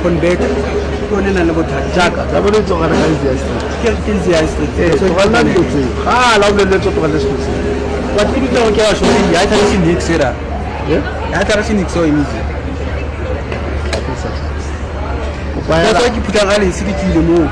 Von Beck, Tonin and about Jack, I wanted to organize this. So I'm not good. I love the little one. What did you tell Cash? I tell you, Nick Sera. I tell you, Nick so easy. Why are you put on Ali City to move?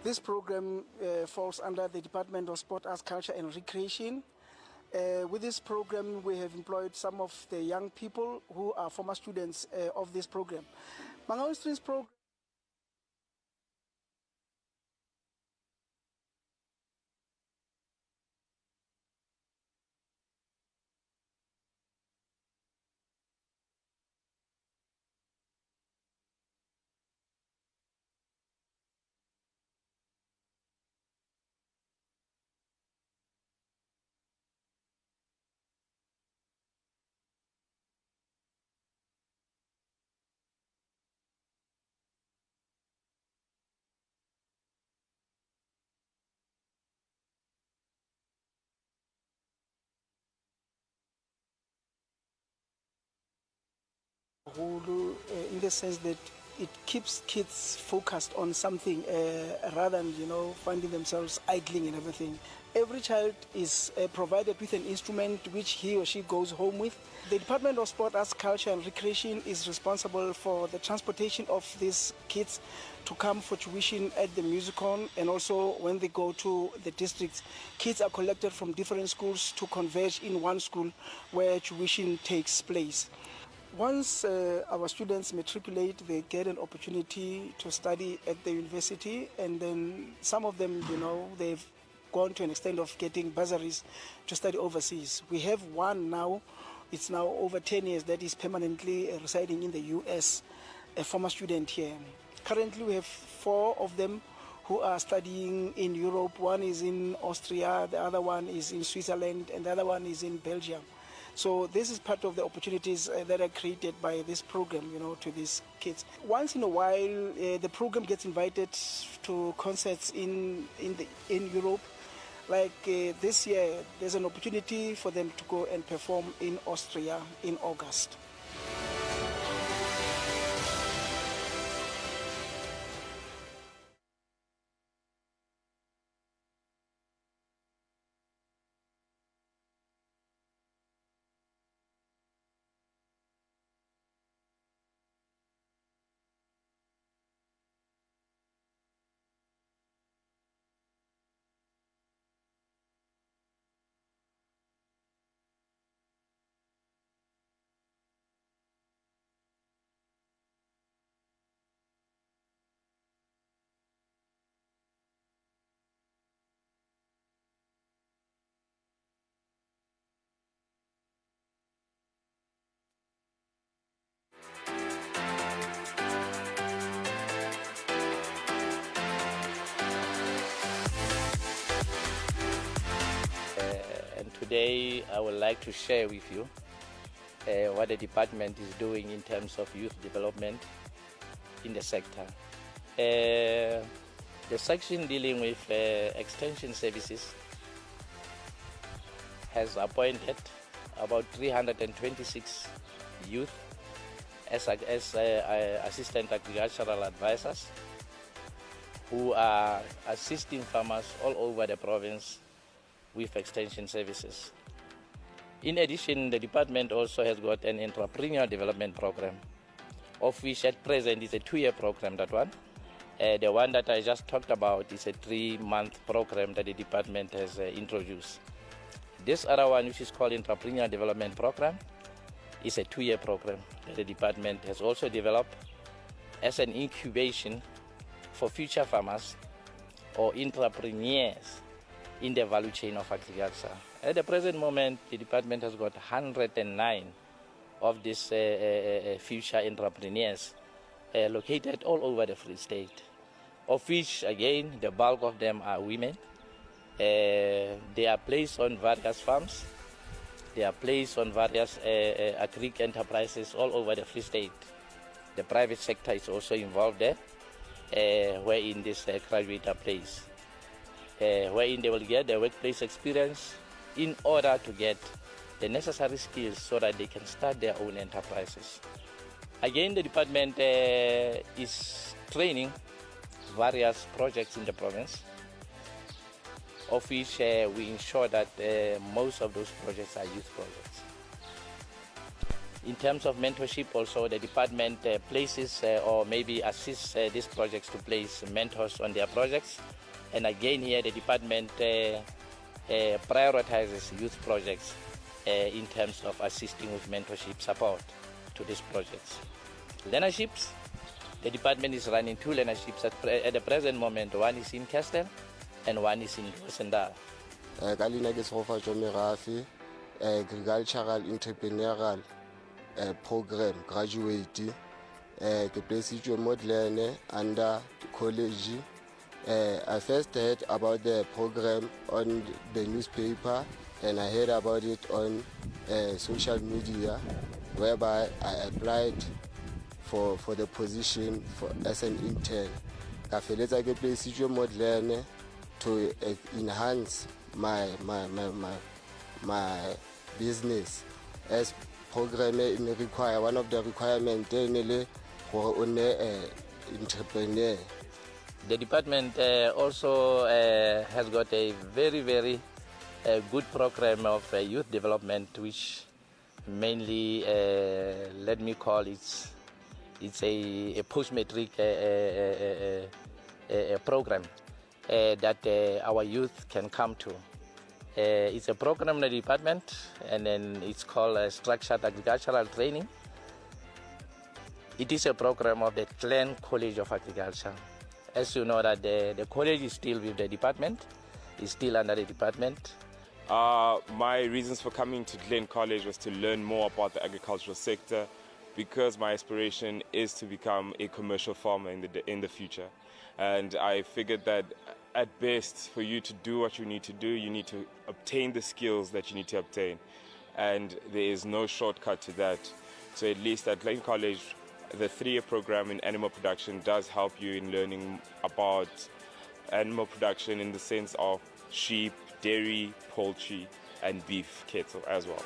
This program falls under the Department of Sport, Arts, Culture and Recreation. With this program, we have employed some of the young people who are former students of this program. Mxolisi's program in the sense that it keeps kids focused on something rather than finding themselves idling and everything. Every child is provided with an instrument which he or she goes home with. The Department of Sport, Arts, Culture and Recreation is responsible for the transportation of these kids to come for tuition at the Musicon, and also when they go to the districts, kids are collected from different schools to converge in one school where tuition takes place. Once our students matriculate, they get an opportunity to study at the university, and then some of them, they've gone to an extent of getting bursaries to study overseas. We have one now, it's now over 10 years, that is permanently residing in the US, a former student here. Currently we have 4 of them who are studying in Europe. One is in Austria, the other one is in Switzerland, and the other one is in Belgium. So this is part of the opportunities that are created by this program, to these kids. Once in a while, the program gets invited to concerts in Europe. Like this year, there's an opportunity for them to go and perform in Austria in August. Today, I would like to share with you what the department is doing in terms of youth development in the sector. The section dealing with extension services has appointed about 326 youth as assistant agricultural advisors who are assisting farmers all over the province with extension services. In addition, the department also has got an entrepreneurial development program, of which at present is a 2-year program, that one. The one that I just talked about is a 3-month program that the department has introduced. This other one, which is called entrepreneurial development program, is a 2-year program that the department has also developed as an incubation for future farmers or entrepreneurs in the value chain of agriculture. At the present moment, the department has got 109 of these future entrepreneurs located all over the Free State, of which, again, the bulk of them are women. They are placed on various farms. They are placed on various agric enterprises all over the Free State. The private sector is also involved there, wherein this graduates are placed. Wherein they will get their workplace experience in order to get the necessary skills so that they can start their own enterprises. Again, the department is training various projects in the province, of which we ensure that most of those projects are youth projects. In terms of mentorship, also the department places or maybe assists these projects to place mentors on their projects. And again here the department prioritizes youth projects in terms of assisting with mentorship support to these projects. Learnerships, the department is running 2 learnerships at the present moment. One is in Castle and one is in Vista. Kalina ke sofa Jomerafi, agricultural entrepreneurial program graduate. Ke place modlene under college. I first heard about the program on the newspaper and I heard about it on social media, whereby I applied for the position as an intern. I felt I could place modlene to enhance my business as program require one of the requirements for entrepreneur. The department also has got a very good program of youth development, which mainly let me call it's a post-matric program that our youth can come to. It's a program in the department, and then it's called Structured Agricultural Training. It is a program of the Glen College of Agriculture. As you know that the college is still with the department, is still under the department. My reasons for coming to Glen College was to learn more about the agricultural sector, because my aspiration is to become a commercial farmer in the future. And I figured that at best, for you to do what you need to do, you need to obtain the skills that you need to obtain. And there is no shortcut to that. So at least at Glen College, the 3-year program in animal production does help you in learning about animal production in the sense of sheep, dairy, poultry, and beef cattle as well.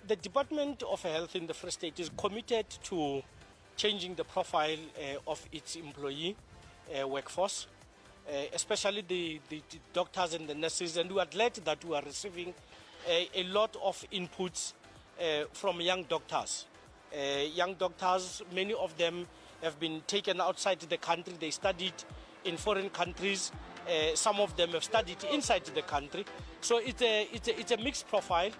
The Department of Health in the Free State is committed to changing the profile of its employee workforce, especially the doctors and the nurses, and we are glad that we are receiving a lot of inputs from young doctors. Young doctors, many of them have been taken outside the country. They studied in foreign countries. Some of them have studied inside the country. So it's a mixed profile.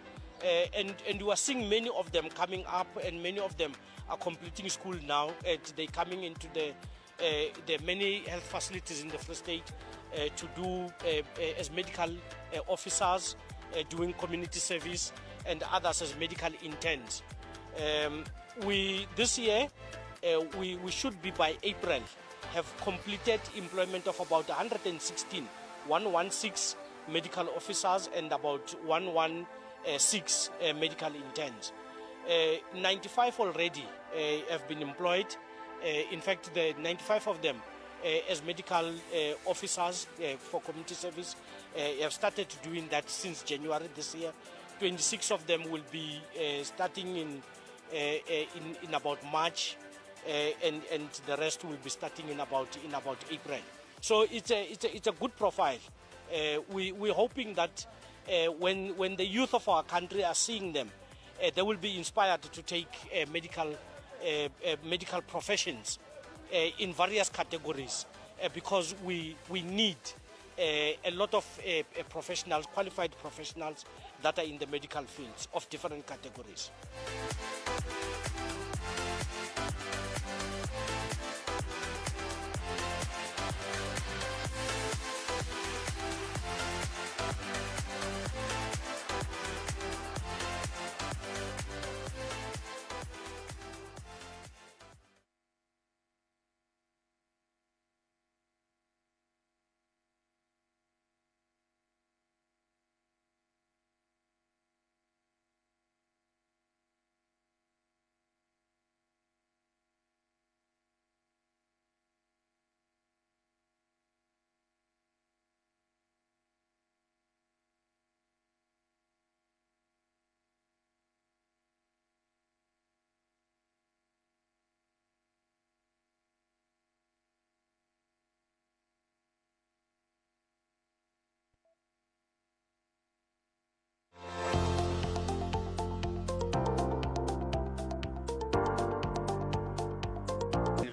And we are seeing many of them coming up, and many of them are completing school now. They're coming into the many health facilities in the Free State to do as medical officers, doing community service, and others as medical interns. This year, we should be by April have completed employment of about 116 medical officers and about 116 medical interns. 95 already have been employed. In fact, the 95 of them as medical officers for community service have started doing that since January this year. 26 of them will be starting in about March, and the rest will be starting in about April. So it's a good profile. We're hoping that when the youth of our country are seeing them, they will be inspired to take medical professions in various categories, because we need a lot of professionals, qualified professionals that are in the medical fields of different categories.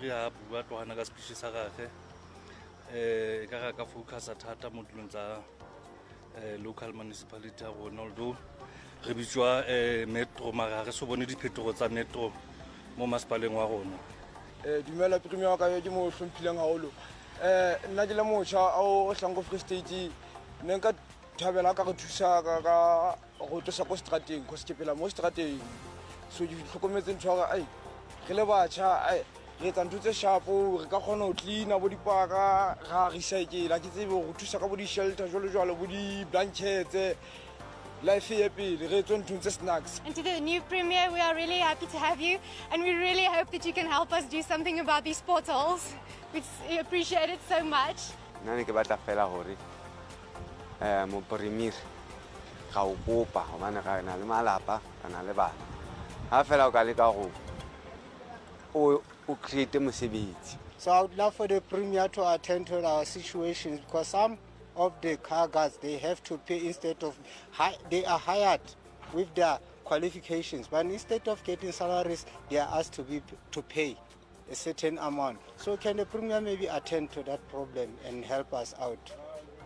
Ha bua tlohana ka species sa gagwe ka focus thata mo dilong tsa local municipality ya rona, although re bitswa metro mara re so bone diphetogo tsa metro mo masepaleng wa rona. Dumela premier ka ke mo hlomphileng haholo nna ke le motjha o hlango Free State ne nka thabela ka go thusa ka go tlosa ko strateng go se pela mo strateng so di hlokometse ntho ga ai re le batjha ai re tla ntse shapo re ka kgona ho cleana bo dipaka ga recycle ke tsebe go thusa ka bo di shelter jolo bo di blankets life e pele re tswe ntse snacks. And to the new premier, we are really happy to have you, and we really hope that you can help us do something about these potholes. We appreciate it so much. Nna ke batla fela hore mo premier ga o kopa hobane ga na le malapa kana le bana ha fela o ka le ka go o create mosebetsi. So I would love for the premier to attend to our situations, because some of the car guards, they have to pay instead of they are hired with their qualifications, but instead of getting salaries, they are asked to pay a certain amount. So can the premier maybe attend to that problem and help us out?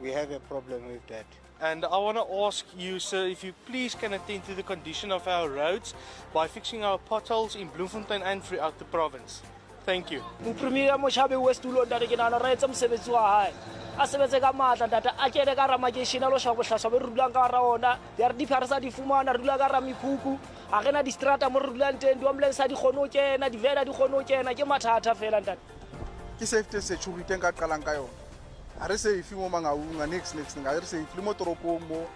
We have a problem with that. And I want to ask you, sir, if you please can attend to the condition of our roads by fixing our potholes in Bloemfontein and throughout the province. Thank you. Premier Moshabe West Ulo that again on a right some sebetsi wa hae. A sebetse ka matla data a kene ka ramakeshina lo shako hlahla be rulang ka raona ya re dipharisa di fumana rula ka ramikuku a gena di strata mo rulang teng di ambulance di khono kena di vela di khono kena ke mathata fela ntate. Ke safety security nka qalang ka yona. A re safe mo mangaunga next nga re safe le mo toropong mo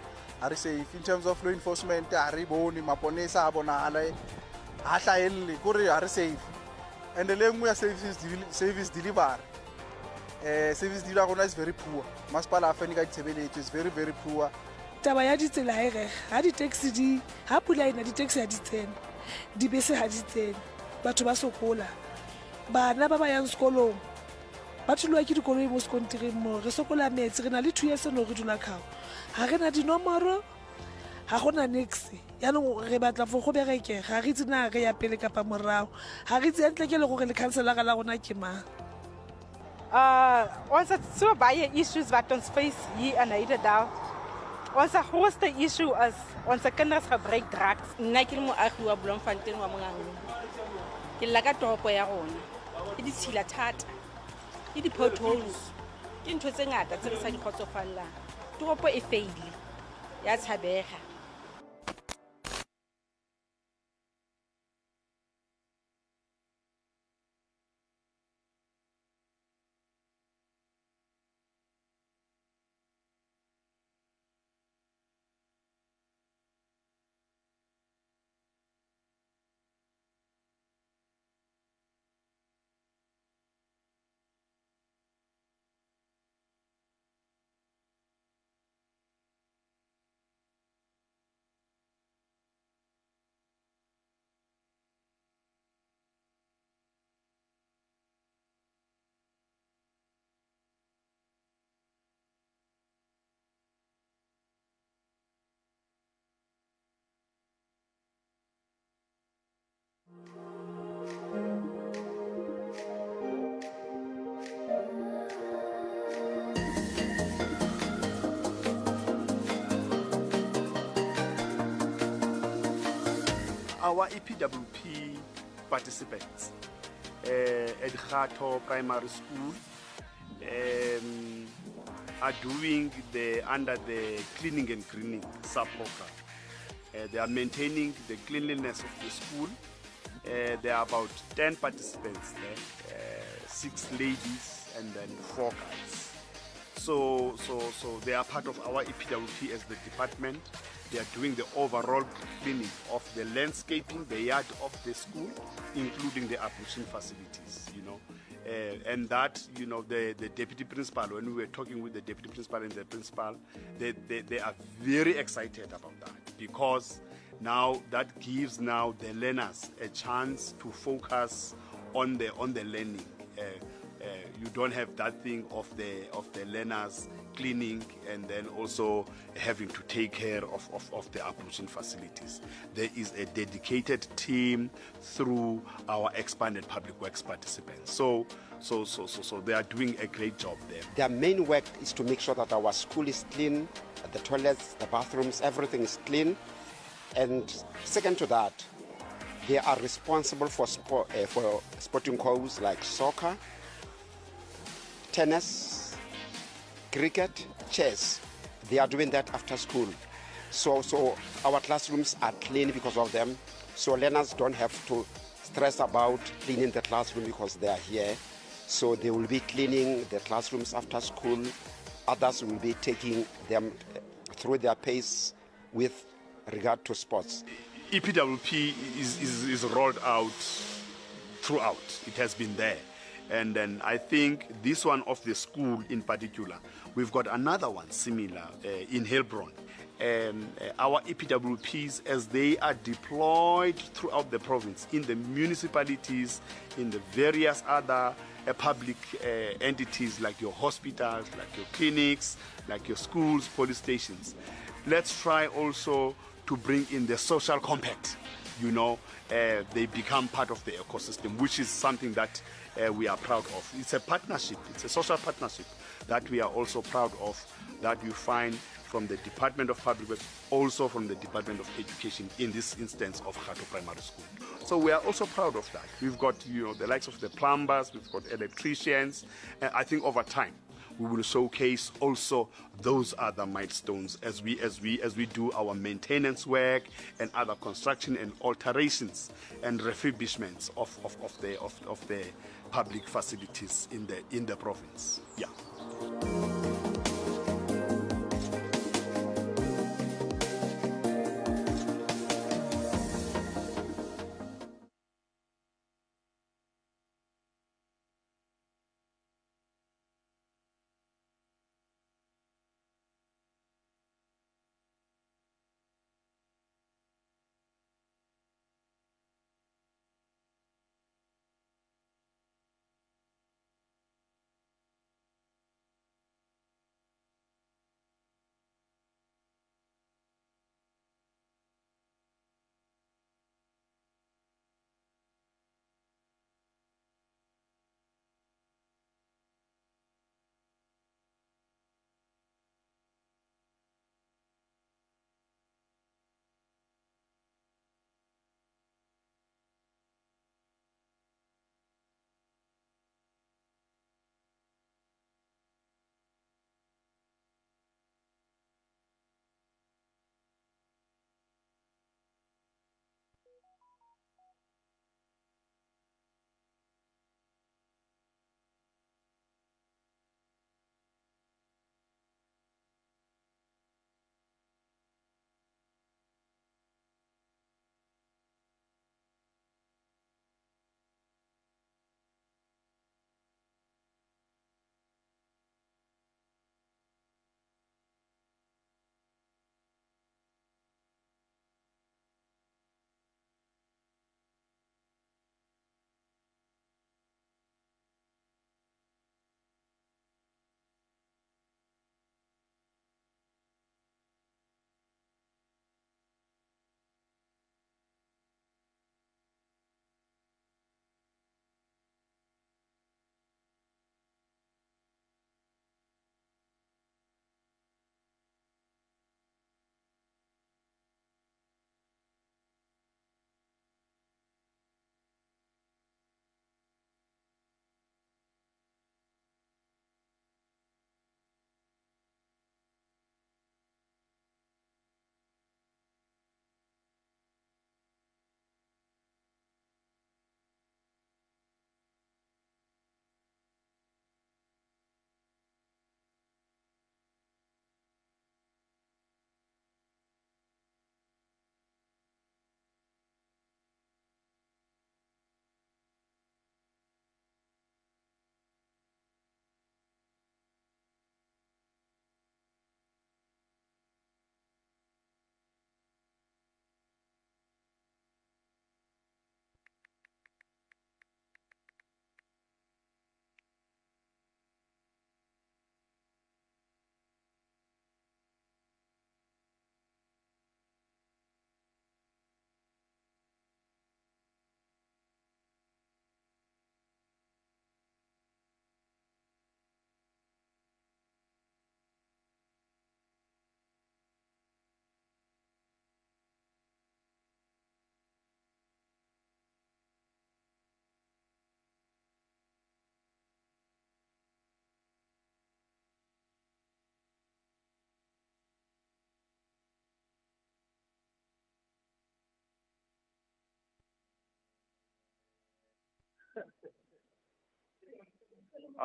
a re safe in terms of law enforcement a re bone maponesa a bona ala ha hlaelle gore a re safe. And the lengwe ya service delivery service delivery is very poor. Masipala afeni ka ditshebeletso is very poor. Taba ya ditsela e re ha di taxi di ha pula ina di taxi ha di tsena di bese ha di tsena batho ba sokola bana ba yang sekolong ba thulwa ke dikoloi mo sekontireng mo re sokola metsi re na le 2 years no re dula khao ha re na dinomoro ha gona nix yaanong re batla for go bereke ga re tsena re ya pele kapa morao ha re tsentle ke le gore le councilor la rona ke mang. Ons het so baie issues wat ons face hier in Heidelberg. Ons grootste issue is ons kinders gebruik drugs. Nna ke le moagi wa Bloemfontein wa Mongang. Ke la ka toropo ya rona. Ke di tshila thata. Ke di potholes. Ke ntho tse ngata tse re sa di kgotsofallang. Toropo e faile. Ya tshabega. our EPWP participants at Khato Primary School are doing under the cleaning and greening sub-program. They are maintaining the cleanliness of the school. There are about 10 participants there, 6 ladies and then 4 guys. So they are part of our EPWP as the department. They are doing the overall cleaning of the landscaping, the yard of the school, including the ablution facilities, and that, the deputy principal, when we were talking with the deputy principal and the principal, they are very excited about that, because now that gives the learners a chance to focus on the learning. You don't have that thing of the learners cleaning and then also having to take care of the ablution facilities. There is a dedicated team through our expanded public works participants. So they are doing a great job there. Their main work is to make sure that our school is clean, the toilets, the bathrooms, everything is clean. And second to that, they are responsible for sporting codes like soccer, tennis, cricket, chess. They are doing that after school. So our classrooms are clean because of them. So learners don't have to stress about cleaning the classroom because they are here. So they will be cleaning the classrooms after school. Others will be taking them through their pace with regard to sports. EPWP is rolled out throughout. It has been there. And then I think this one of the school in particular, we've got another one similar in Heilbron. Our EPWPs, as they are deployed throughout the province, in the municipalities, in the various other public entities like your hospitals, like your clinics, like your schools, police stations. Let's try also to bring in the social compact. They become part of the ecosystem, which is something that we are proud of. It's a partnership, it's a social partnership that we are also proud of, that you find from the Department of Public Works, also from the Department of Education, in this instance of Khato Primary School. So we are also proud of that. We've got the likes of the plumbers, we've got electricians, and I think over time we will showcase also those other milestones as we do our maintenance work and other construction and alterations and refurbishments of the public facilities in the province. Yeah.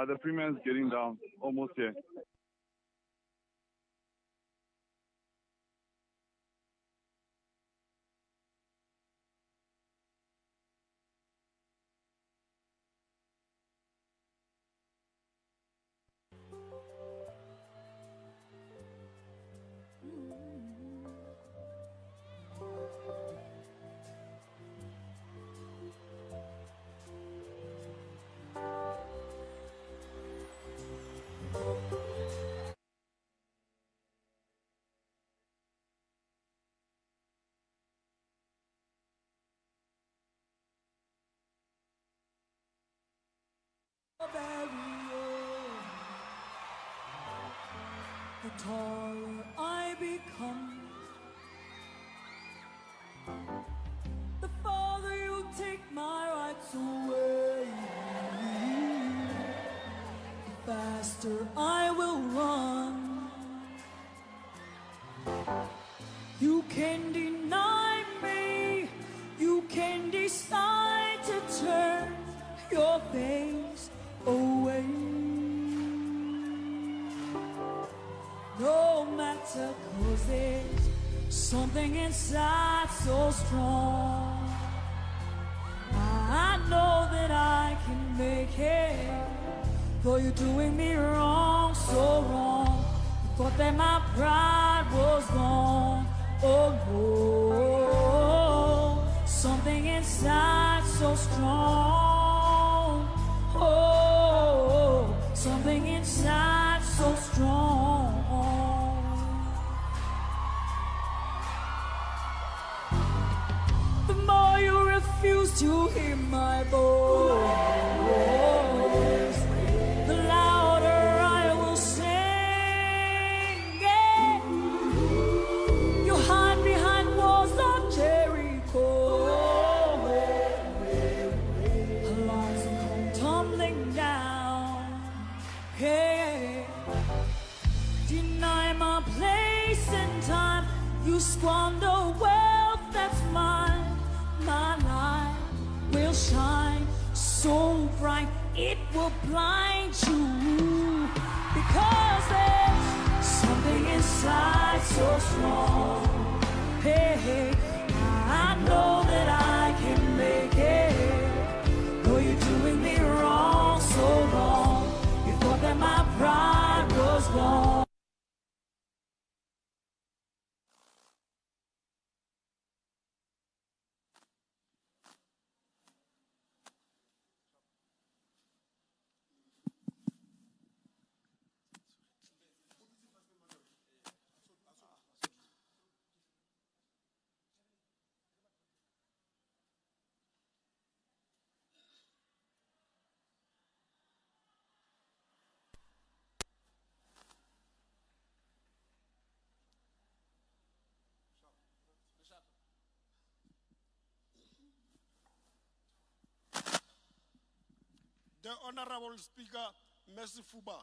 The premium is getting down, almost here. The taller I become, the farther you take my rights away. The faster I will run. You can deny me, you can decide to turn your face away. No matter, 'cause there's something inside so strong. I know that I can make it, though you're doing me wrong, so wrong. You thought that my pride was gone. Oh no, something inside so strong. Oh, something inside so strong. The more you refuse to hear my voice, the louder I will sing. Yeah. You hide behind walls of Jericho. Alarms come tumbling down. Yeah. Deny my place in time. You squander wealth that's mine. My light will shine so bright it will blind you, because there's something inside so strong. Hey, hey, I know that I can make it, though you're doing me wrong, so wrong. You thought that my pride was gone. The Honorable Speaker, Mercy Fuba.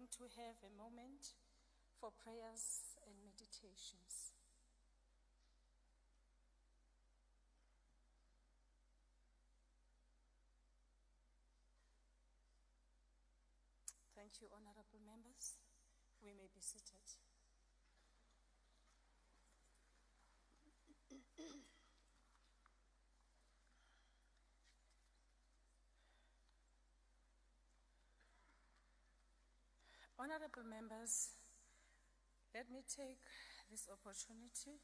going to have a moment for prayers and meditations. Thank you, honorable members. We may be seated. Honorable members, let me take this opportunity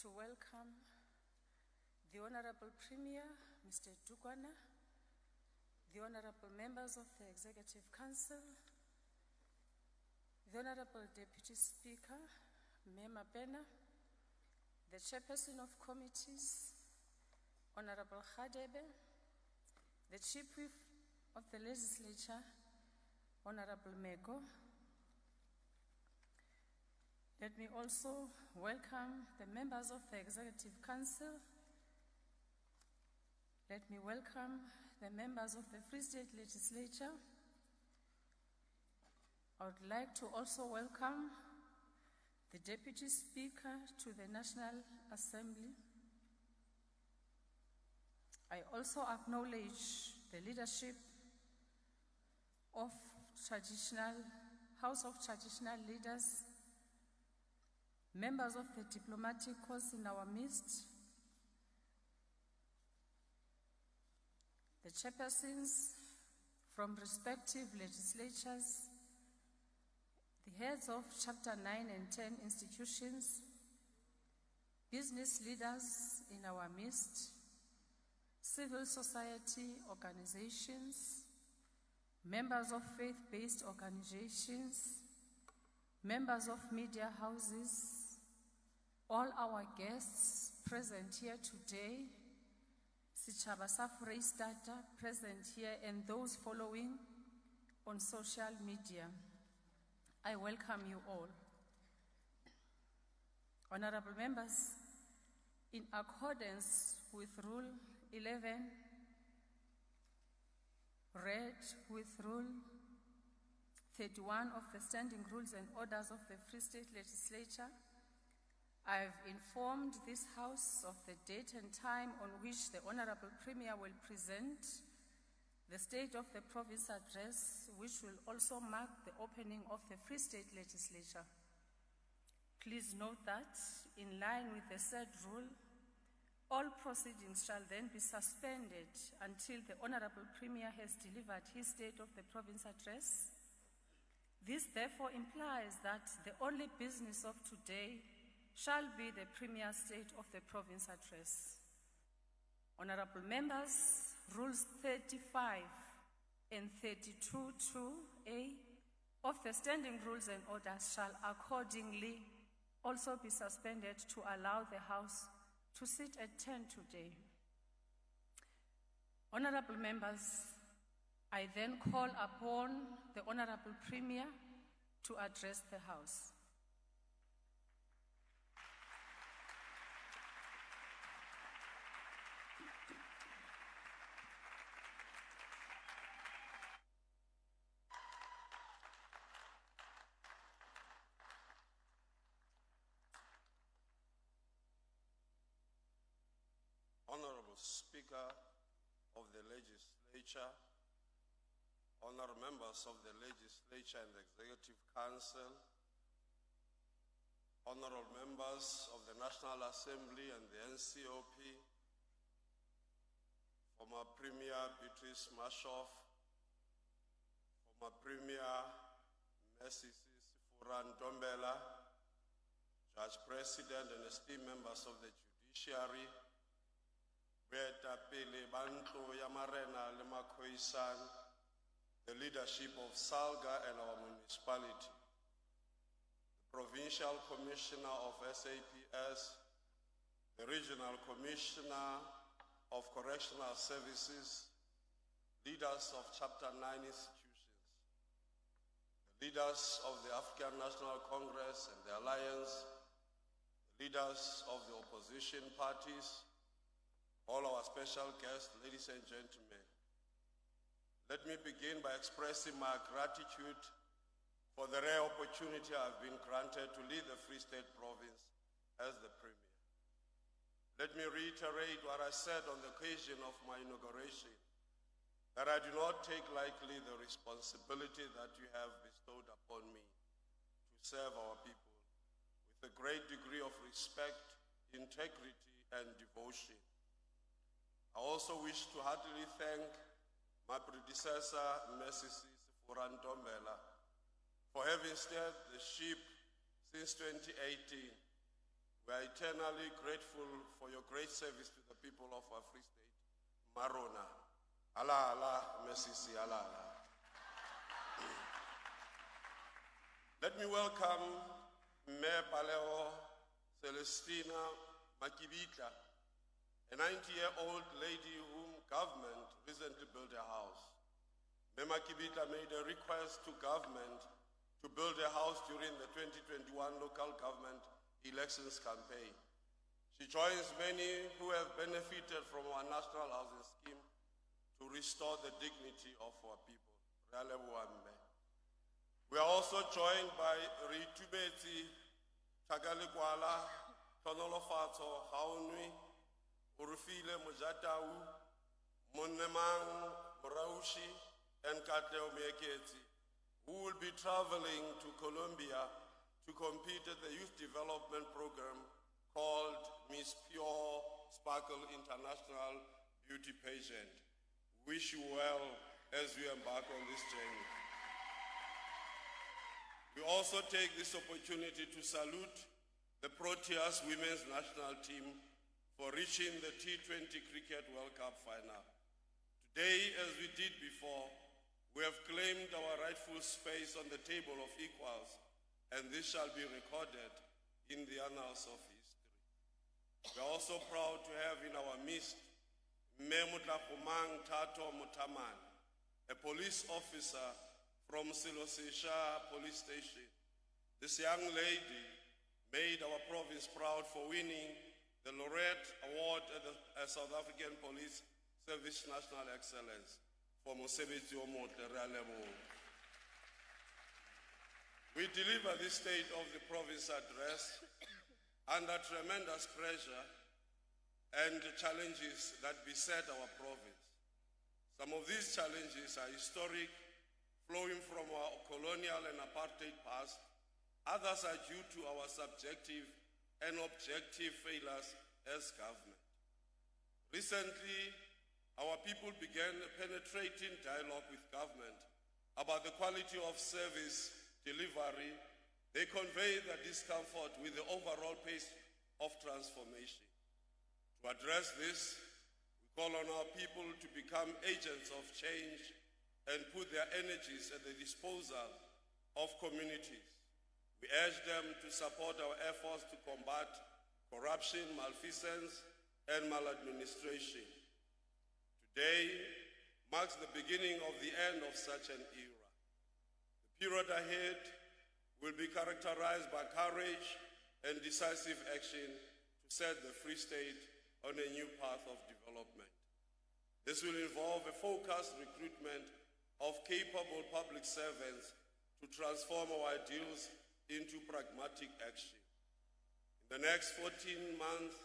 to welcome the Honorable Premier, Mr. Dukwana, the Honorable members of the Executive Council, the Honorable Deputy Speaker, Mema Pena, the Chairperson of Committees, Honorable Khadebe, the Chief Whip of the Legislature, Honorable Meko. Let me also welcome the members of the Executive Council. Let me welcome the members of the Free State Legislature. I would like to also welcome the Deputy Speaker to the National Assembly. I also acknowledge the leadership of House of Traditional Leaders, members of the diplomatic corps in our midst, the chairpersons from respective legislatures, the heads of Chapter 9 and 10 institutions, business leaders in our midst, civil society organizations, members of faith-based organizations, members of media houses, all our guests present here today, Sitjhaba sa Foreisetata present here, and those following on social media. I welcome you all. Honorable members, in accordance with Rule 11, read with Rule 31 of the Standing Rules and Orders of the Free State Legislature, I have informed this House of the date and time on which the Honorable Premier will present the State of the Province Address, which will also mark the opening of the Free State Legislature. Please note that, in line with the said rule, all proceedings shall then be suspended until the Honorable Premier has delivered his State of the Province Address. This therefore implies that the only business of today shall be the Premier's State of the Province Address. Honorable members, Rules 35 and 32(2)(a) of the Standing Rules and Orders shall accordingly also be suspended to allow the House to sit at 10 today. Honorable members, I then call upon the Honorable Premier to address the House. Honorable Speaker of the Legislature, honorable members of the Legislature and the Executive Council, honorable members of the National Assembly and the NCOP, former Premier Beatrice Mashoff, former Premier Mxolisi Ntombela, Judge President and esteemed members of the Judiciary, the leadership of Salga and our municipality, the Provincial Commissioner of SAPS, the Regional Commissioner of Correctional Services, leaders of Chapter 9 institutions, the leaders of the African National Congress and the Alliance, the leaders of the opposition parties, all our special guests, ladies and gentlemen. Let me begin by expressing my gratitude for the rare opportunity I've been granted to lead the Free State Province as the Premier. Let me reiterate what I said on the occasion of my inauguration, that I do not take lightly the responsibility that you have bestowed upon me to serve our people with a great degree of respect, integrity, and devotion. I also wish to heartily thank my predecessor, Mxolisi, for having steered the ship since 2018. We are eternally grateful for your great service to the people of our Free State. Marona. Allah, Allah, Mxolisi, Allah, Allah. Let me welcome Mayor Paleo Celestina Makibita, a 90-year-old lady whom government recently built a house. Mayor Makibita made a request to government to build a house during the 2021 local government elections campaign. She joins many who have benefited from our national housing scheme to restore the dignity of our people. We are also joined by Ritubeti Tagalikwala, Tonolofato Haunui, Urufile Mujatau, Monemang Moraushi, and Kateo Mieketi, who will be traveling to Colombia to compete at the youth development program called Miss Pure Sparkle International Beauty Pageant. Wish you well as we embark on this journey. We also take this opportunity to salute the Proteas Women's National Team for reaching the T20 Cricket World Cup final. Today, as we did before, we have claimed our rightful space on the table of equals, and this shall be recorded in the annals of history. We are also proud to have in our midst Memutakumang Tato Mutaman, a police officer from Silosisha Police Station. This young lady made our province proud for winning the Laureate Award at the South African Police Service National Excellence for Mosebetsi Omotle Realebo. We deliver this State of the Province address under tremendous pressure and the challenges that beset our province. Some of these challenges are historic, flowing from our colonial and apartheid past. Others are due to our subjective and objective failures as government. Recently, our people began a penetrating dialogue with government about the quality of service delivery. They convey their discomfort with the overall pace of transformation. To address this, we call on our people to become agents of change and put their energies at the disposal of communities. We urge them to support our efforts to combat corruption, malfeasance, and maladministration. Today marks the beginning of the end of such an era. The period ahead will be characterized by courage and decisive action to set the Free State on a new path of development. This will involve a focused recruitment of capable public servants to transform our ideals into pragmatic action. In the next 14 months,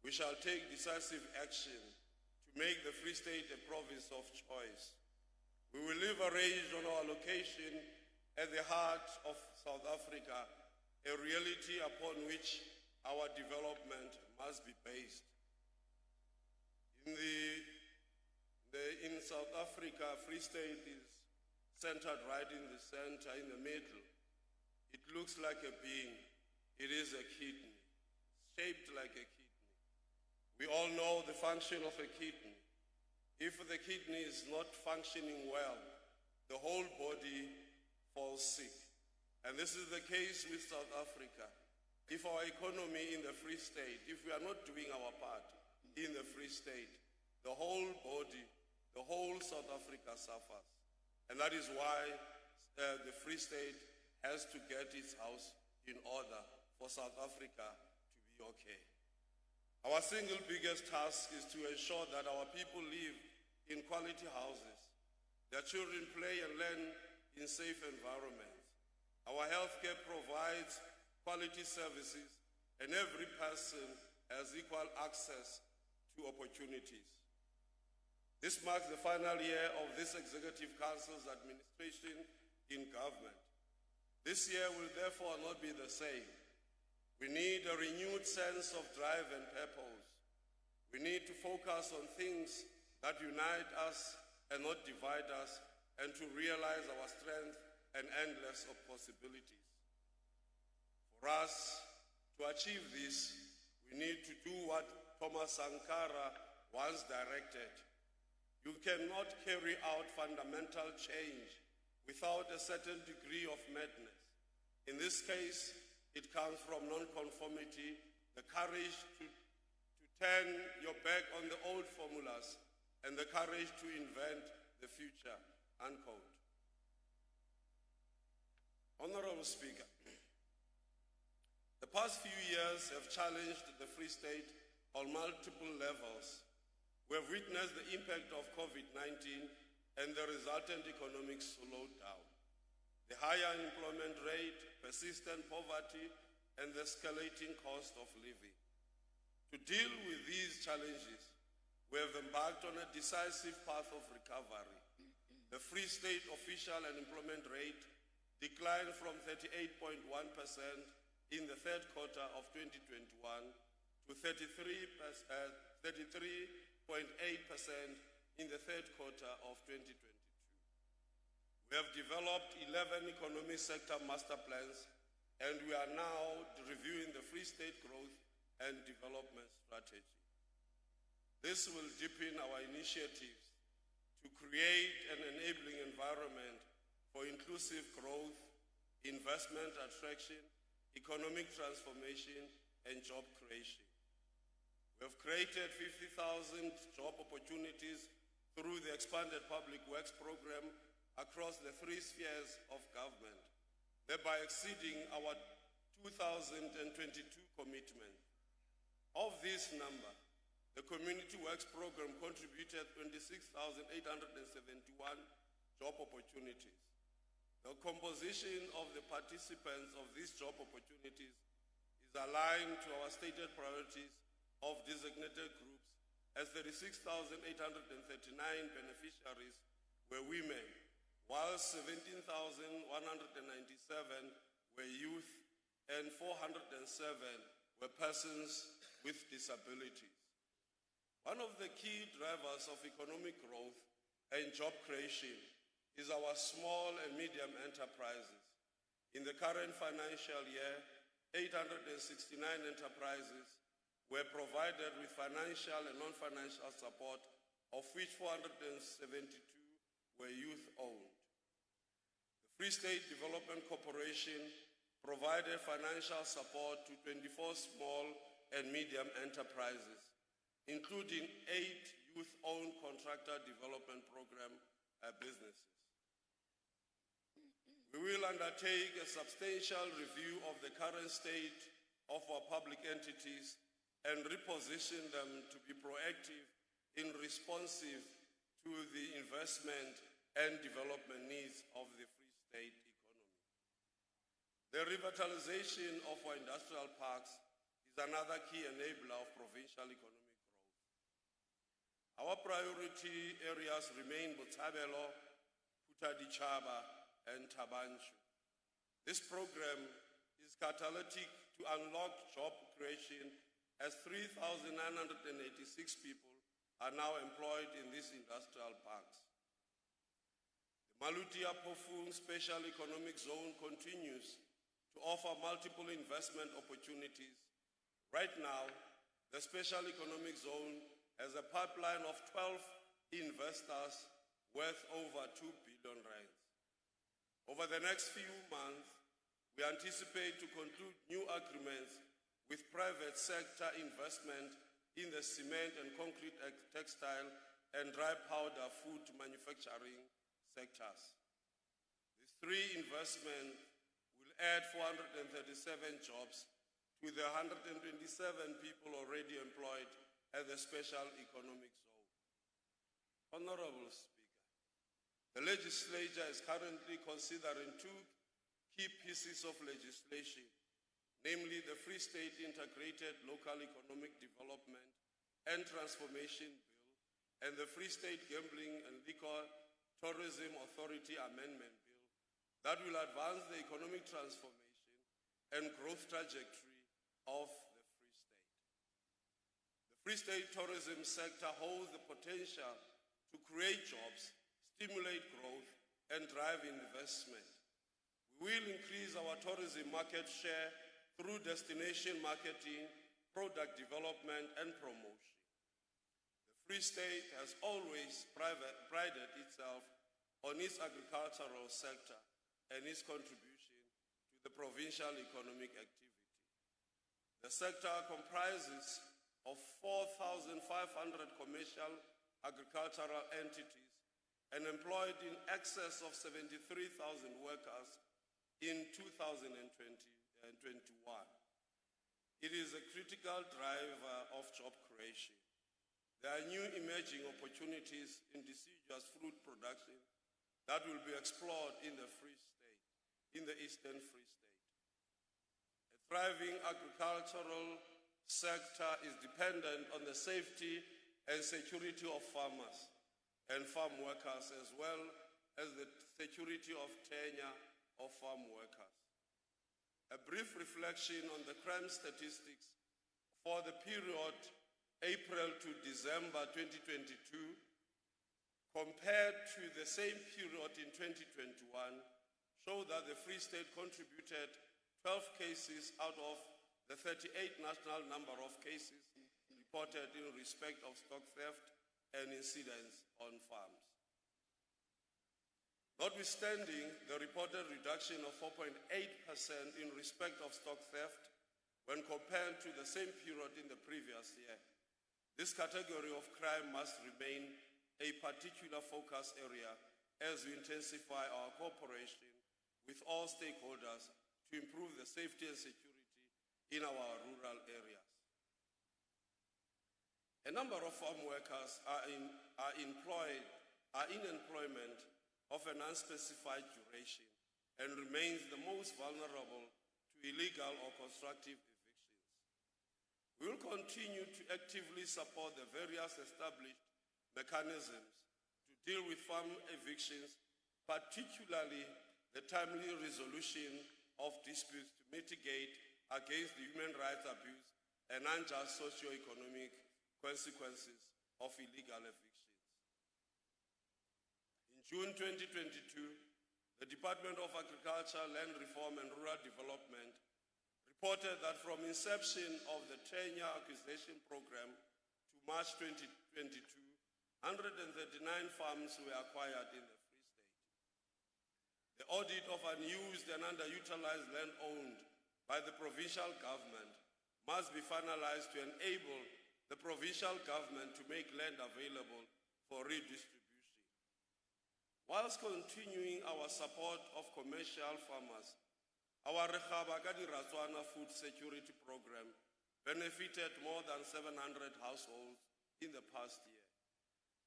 we shall take decisive action to make the Free State a province of choice. We will leverage on our location at the heart of South Africa, a reality upon which our development must be based. In South Africa, Free State is centered right in the center, in the middle. It looks like a bean. It is a kidney, shaped like a kidney. We all know the function of a kidney. If the kidney is not functioning well, the whole body falls sick. And this is the case with South Africa. If our economy in the Free State, if we are not doing our part in the Free State, the whole body, the whole South Africa suffers. And that is why the Free State has to get its house in order for South Africa to be okay. Our single biggest task is to ensure that our people live in quality houses. Their children play and learn in safe environments. Our healthcare provides quality services and every person has equal access to opportunities. This marks the final year of this Executive Council's administration in government. This year will therefore not be the same. We need a renewed sense of drive and purpose. We need to focus on things that unite us and not divide us, and to realize our strength and endless of possibilities. For us to achieve this, we need to do what Thomas Sankara once directed. You cannot carry out fundamental change without a certain degree of madness. In this case, it comes from non-conformity, the courage to turn your back on the old formulas, and the courage to invent the future, unquote. Honorable Speaker, the past few years have challenged the Free State on multiple levels. We have witnessed the impact of COVID-19 and the resultant economic slowdown, the higher unemployment rate, persistent poverty, and the escalating cost of living. To deal with these challenges, we have embarked on a decisive path of recovery. The Free State official unemployment rate declined from 38.1% in the third quarter of 2021 to 33.8% in the third quarter of 2022. We have developed 11 economic sector master plans, and we are now reviewing the Free State growth and development strategy. This will deepen our initiatives to create an enabling environment for inclusive growth, investment attraction, economic transformation, and job creation. We have created 50,000 job opportunities through the expanded public works program across the three spheres of government, thereby exceeding our 2022 commitment. Of this number, the Community Works Program contributed 26,871 job opportunities. The composition of the participants of these job opportunities is aligned to our stated priorities of designated groups, as 36,839 beneficiaries were women, while 17,197 were youth and 407 were persons with disabilities. One of the key drivers of economic growth and job creation is our small and medium enterprises. In the current financial year, 869 enterprises were provided with financial and non-financial support, of which 472 were youth-owned. The Free State Development Corporation provided financial support to 24 small and medium enterprises, including 8 youth-owned contractor development program businesses. We will undertake a substantial review of the current state of our public entities and reposition them to be proactive and responsive to the investment and development needs of the Free State economy. The revitalization of our industrial parks is another key enabler of provincial economic growth. Our priority areas remain Botshabelo, Putadichaba, and Tabanchu. This program is catalytic to unlock job creation, as 3,986 people are now employed in these industrial parks. The Malutia Pofung Special Economic Zone continues to offer multiple investment opportunities. Right now, the Special Economic Zone has a pipeline of 12 investors worth over 2 billion rands. Over the next few months, we anticipate to conclude new agreements with private sector investment in the cement and concrete, textile, and dry powder food manufacturing sectors. These 3 investments will add 437 jobs to the 127 people already employed at the Special Economic Zone. Honorable Speaker, the legislature is currently considering 2 key pieces of legislation, namely the Free State Integrated Local Economic Development and Transformation Bill and the Free State Gambling and Liquor Tourism Authority Amendment Bill that will advance the economic transformation and growth trajectory of the Free State. The Free State tourism sector holds the potential to create jobs, stimulate growth, and drive investment. We will increase our tourism market share through destination marketing, product development, and promotion. The Free State has always prided itself on its agricultural sector and its contribution to the provincial economic activity. The sector comprises of 4,500 commercial agricultural entities and employed in excess of 73,000 workers in 2021. It is a critical driver of job creation. There are new emerging opportunities in deciduous fruit production that will be explored in the Free State, in the Eastern Free State. A thriving agricultural sector is dependent on the safety and security of farmers and farm workers, as well as the security of tenure of farm workers. A brief reflection on the crime statistics for the period April to December 2022 compared to the same period in 2021 show that the Free State contributed 12 cases out of the 38 national number of cases reported in respect of stock theft and incidents on farms. Notwithstanding the reported reduction of 4.8% in respect of stock theft when compared to the same period in the previous year, this category of crime must remain a particular focus area as we intensify our cooperation with all stakeholders to improve the safety and security in our rural areas. A number of farm workers are in employment of an unspecified duration and remains the most vulnerable to illegal or constructive evictions. We will continue to actively support the various established mechanisms to deal with farm evictions, particularly the timely resolution of disputes to mitigate against the human rights abuse and unjust socio-economic consequences of illegal evictions. In June 2022, the Department of Agriculture, Land Reform and Rural Development reported that from inception of the 10-year acquisition program to March 2022, 139 farms were acquired in the Free State. The audit of unused and underutilized land owned by the provincial government must be finalized to enable the provincial government to make land available for redistribution. Whilst continuing our support of commercial farmers, our Rekaba ka Diratswana food security program benefited more than 700 households in the past year.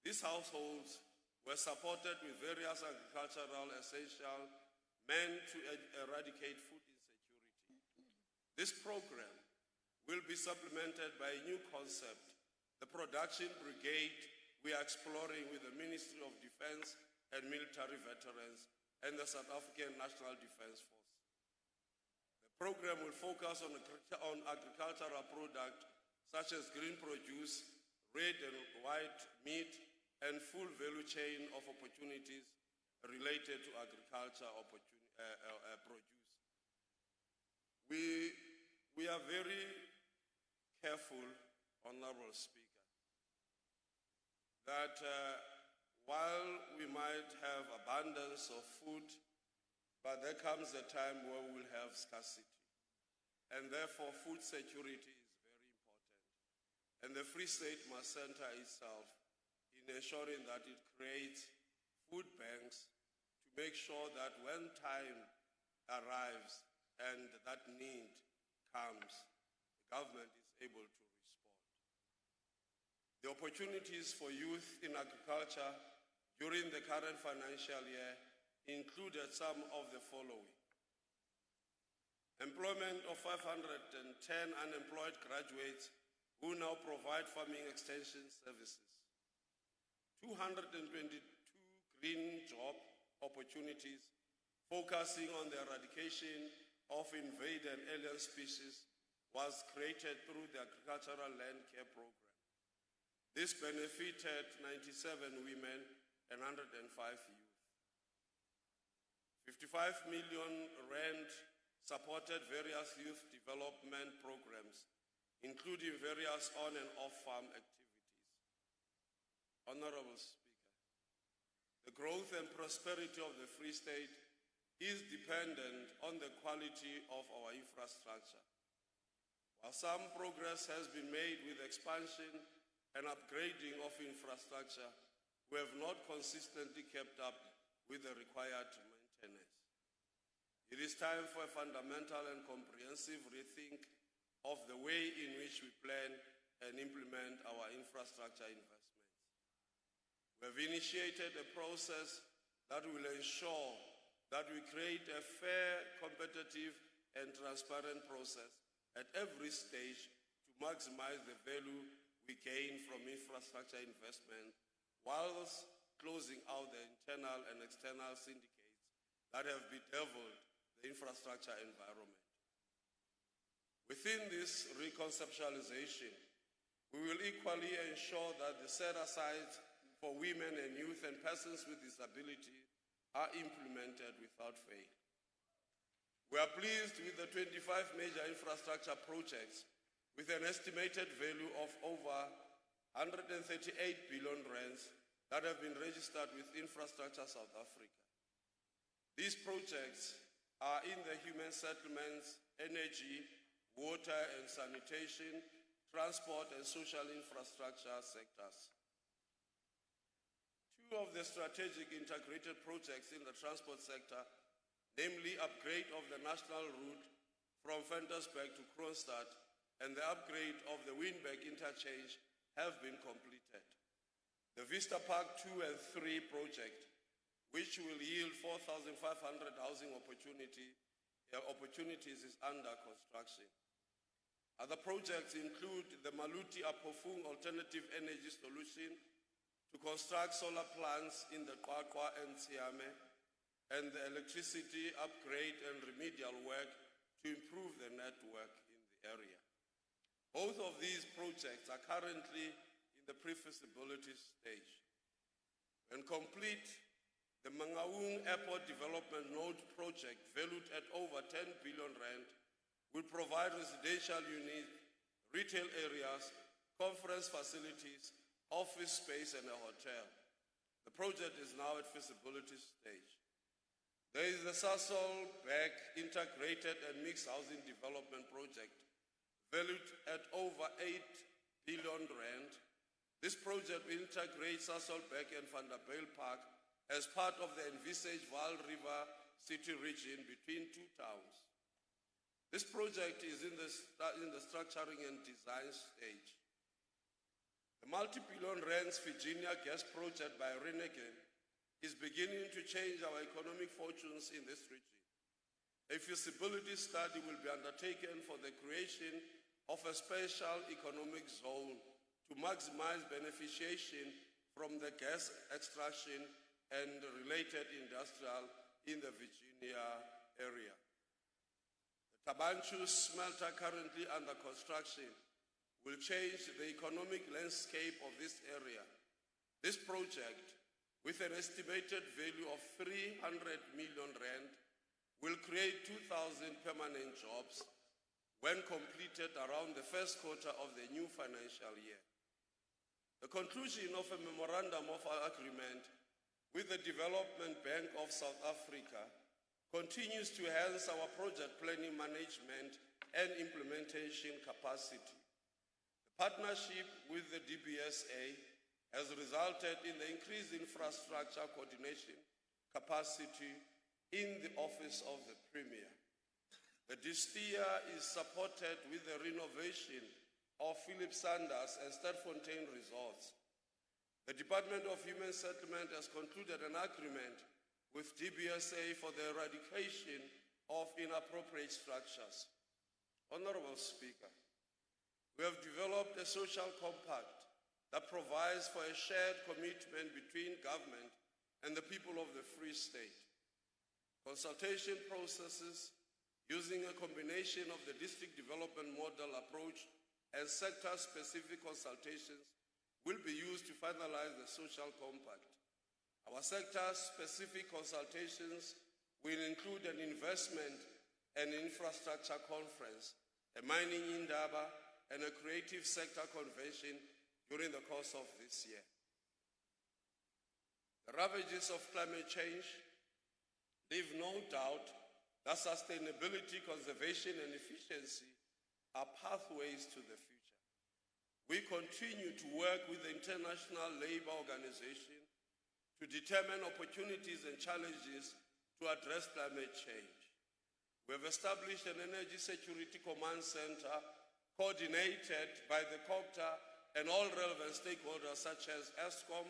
These households were supported with various agricultural essentials meant to eradicate food insecurity. This program will be supplemented by a new concept, the production brigade we are exploring with the Ministry of Defense and Military Veterans and the South African National Defense Force. The program will focus on agricultural products such as green produce, red and white meat, and full value chain of opportunities related to agriculture produce. We are very careful, Honorable Speaker, that while we might have abundance of food, but there comes a time where we will have scarcity. And therefore, food security is very important. And the Free State must center itself in ensuring that it creates food banks to make sure that when time arrives and that need comes, the government is able to respond. The opportunities for youth in agriculture during the current financial year included some of the following. employment of 510 unemployed graduates who now provide farming extension services, 222 green job opportunities focusing on the eradication of invaded and alien species was created through the Agricultural Land Care Program. This benefited 97 women and 105 youth. 55 million rand supported various youth development programs, including various on and off-farm activities. Honorable Speaker, the growth and prosperity of the Free State is dependent on the quality of our infrastructure. While some progress has been made with expansion and upgrading of infrastructure, we have not consistently kept up with the required maintenance. It is time for a fundamental and comprehensive rethink of the way in which we plan and implement our infrastructure investments. We have initiated a process that will ensure that we create a fair, competitive, and transparent process at every stage to maximize the value we gain from infrastructure investment, whilst closing out the internal and external syndicates that have bedeviled the infrastructure environment. Within this reconceptualization, we will equally ensure that the set-asides for women and youth and persons with disability are implemented without fail. We are pleased with the 25 major infrastructure projects with an estimated value of over 138 billion rands that have been registered with Infrastructure South Africa. These projects are in the human settlements, energy, water and sanitation, transport and social infrastructure sectors. Two of the strategic integrated projects in the transport sector, namely upgrade of the national route from Ventersburg to Kroonstad and the upgrade of the Wynberg interchange, have been completed. The Vista Park 2 and 3 project, which will yield 4,500 housing opportunities, is under construction. Other projects include the Maluti Apofung Alternative Energy Solution to construct solar plants in the Qwaqwa and Siame, and the electricity upgrade and remedial work to improve the network in the area. Both of these projects are currently in the pre-feasibility stage. When complete, the Mangaung Airport Development Node project, valued at over 10 billion rand, will provide residential units, retail areas, conference facilities, office space, and a hotel. The project is now at feasibility stage. There is the Sasol-Beck Integrated and Mixed Housing Development Project, valued at over 8 billion rand. This project will integrate Sasol-Beck and Vanderbijl Park as part of the envisaged Vaal River City region between two towns. This project is in the structuring and design stage. The multi-billion rands Virginia gas project by Renegade is beginning to change our economic fortunes in this region. A feasibility study will be undertaken for the creation of a special economic zone to maximize beneficiation from the gas extraction and related industrial in the Virginia area. The Tabanchu smelter, currently under construction, will change the economic landscape of this area. This project, with an estimated value of 300 million rand, will create 2,000 permanent jobs when completed around the first quarter of the new financial year. The conclusion of a memorandum of agreement with the Development Bank of South Africa continues to enhance our project planning, management, and implementation capacity. The partnership with the DBSA has resulted in the increased infrastructure coordination capacity in the Office of the Premier. The DSTIA is supported with the renovation of Philip Sanders and Stadfontein resorts. The Department of Human Settlement has concluded an agreement with DBSA for the eradication of inappropriate structures. Honorable Speaker, we have developed a social compact that provides for a shared commitment between government and the people of the Free State. Consultation processes using a combination of the district development model approach and sector-specific consultations will be used to finalize the social compact. Our sector-specific consultations will include an investment and infrastructure conference, a mining indaba, and a creative sector convention during the course of this year. The ravages of climate change leave no doubt that sustainability, conservation, and efficiency are pathways to the future. We continue to work with the International Labour Organization to determine opportunities and challenges to address climate change. We have established an Energy Security Command Center coordinated by the COCTA and all relevant stakeholders such as ESCOM,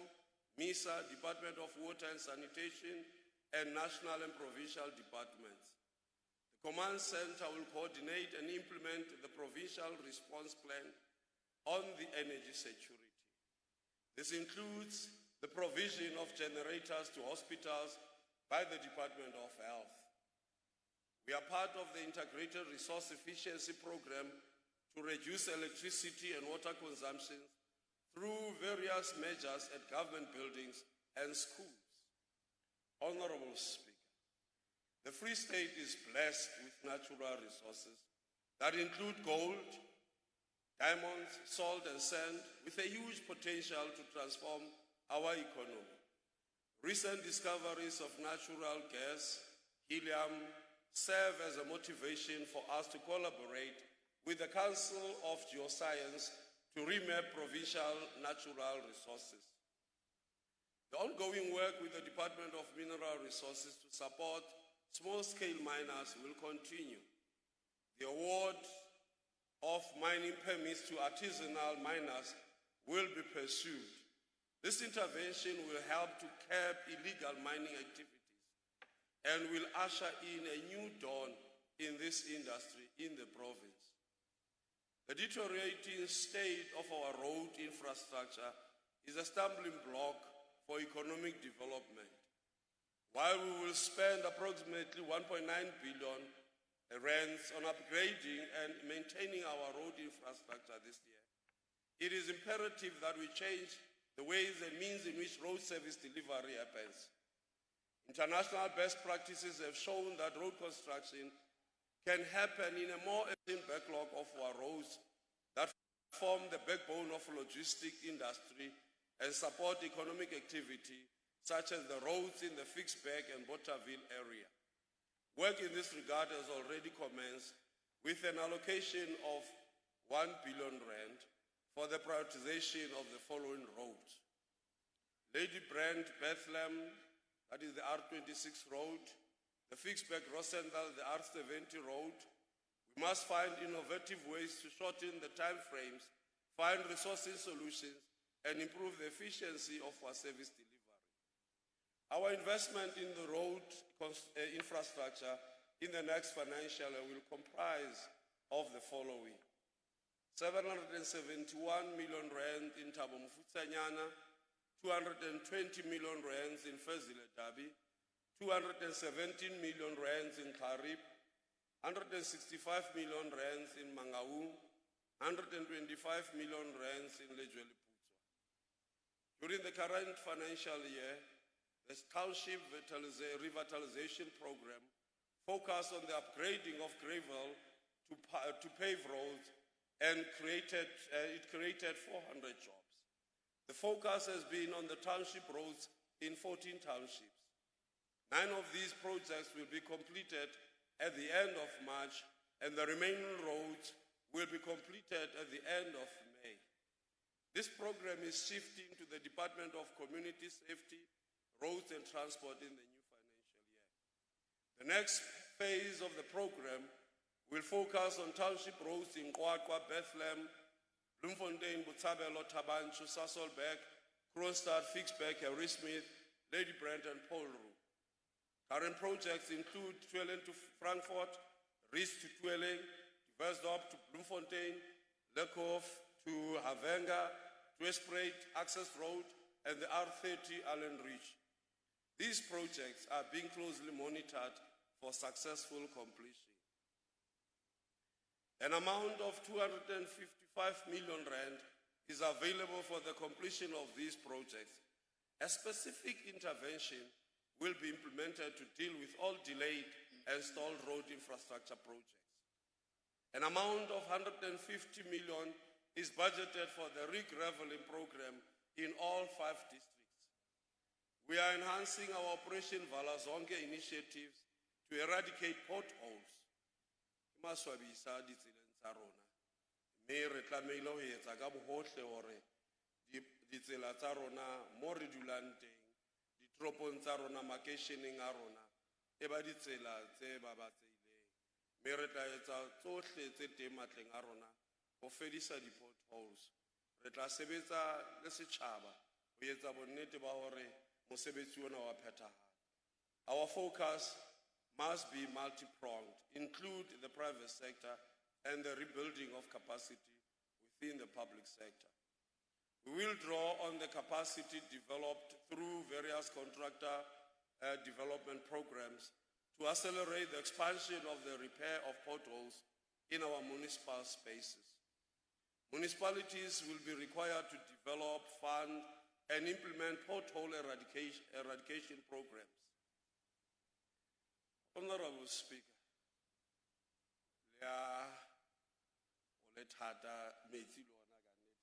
MISA, Department of Water and Sanitation, and national and provincial departments. The Command Center will coordinate and implement the provincial response plan on the energy security. This includes the provision of generators to hospitals by the Department of Health. We are part of the Integrated Resource Efficiency Program to reduce electricity and water consumption through various measures at government buildings and schools. Honorable Speaker, the Free State is blessed with natural resources that include gold, diamonds, salt, and sand, with a huge potential to transform our economy. Recent discoveries of natural gas, helium, serve as a motivation for us to collaborate with the Council of Geoscience to remap provincial natural resources. The ongoing work with the Department of Mineral Resources to support small-scale miners will continue. The award of mining permits to artisanal miners will be pursued. This intervention will help to curb illegal mining activities and will usher in a new dawn in this industry in the province. The deteriorating state of our road infrastructure is a stumbling block for economic development. While we will spend approximately 1.9 billion rands on upgrading and maintaining our road infrastructure this year, it is imperative that we change the ways and means in which road service delivery happens. International best practices have shown that road construction can happen in a more efficient backlog of our roads that form the backbone of logistic industry and support economic activity, such as the roads in the Fixback and Botterville area. Work in this regard has already commenced with an allocation of 1 billion rand for the prioritization of the following roads: Lady Brand, Bethlehem, that is the R26 road; the Fixback, Rosendal, the R70 road. We must find innovative ways to shorten the time frames, find resourcing solutions, and improve the efficiency of our service delivery. Our investment in the road infrastructure in the next financial year will comprise of the following: 771 million rand in Thabo Mfutsanyana, 220 million rands in Fezile Dabi, 217 million rands in Kharib, 165 million rands in Mangaung, 125 million rands in Lejweliputswa. During the current financial year, the township revitalization program focused on the upgrading of gravel to pave roads and it created 400 jobs. The focus has been on the township roads in 14 townships. 9 of these projects will be completed at the end of March, and the remaining roads will be completed at the end of May. This program is shifting to the Department of Community Safety, Roads and Transport in the new financial year. The next phase of the program will focus on township roads in Qwaqwa, Bethlehem, Bloemfontein, Botshabelo, Tabanchu, Sasolburg, Kroonstad, Fixback, Harrismith, Lady Brand, and Paulroe. Current projects include Twelling to Frankfurt, Ries to Twelling, Versdorp to Bloemfontein, Lekhof to Havenga, Twespreit, Access Road, and the R30 Allen Ridge. These projects are being closely monitored for successful completion. An amount of 255 million rand is available for the completion of these projects. A specific intervention will be implemented to deal with all delayed and stalled road infrastructure projects. An amount of 150 million is budgeted for the re-graveling program in all 5 districts. We are enhancing our Operation Valazonke initiatives to eradicate potholes. Maswabisa ditseleng tsa rona. Mme re tlameile ho etsa ka bohohle hore ditsela tsa rona mo re dulang teng, ditoropong tsa rona, makeisheneng a rona, e ba ditsela tse babatseileng. Mme re tla etsa tsohle tse teng matleng a rona ho fedisa di-potholes. Re tla sebetsa le setjhaba ho etsa bonnete ba hore mosebetsi ona wa phethahala. Our focus must be multi-pronged, include the private sector and the rebuilding of capacity within the public sector. We will draw on the capacity developed through various contractor development programs to accelerate the expansion of the repair of potholes in our municipal spaces. Municipalities will be required to develop, fund, and implement pothole eradication programs. Honorable Speaker, Lea Oletata Metsi lona ka nnete nka thabela.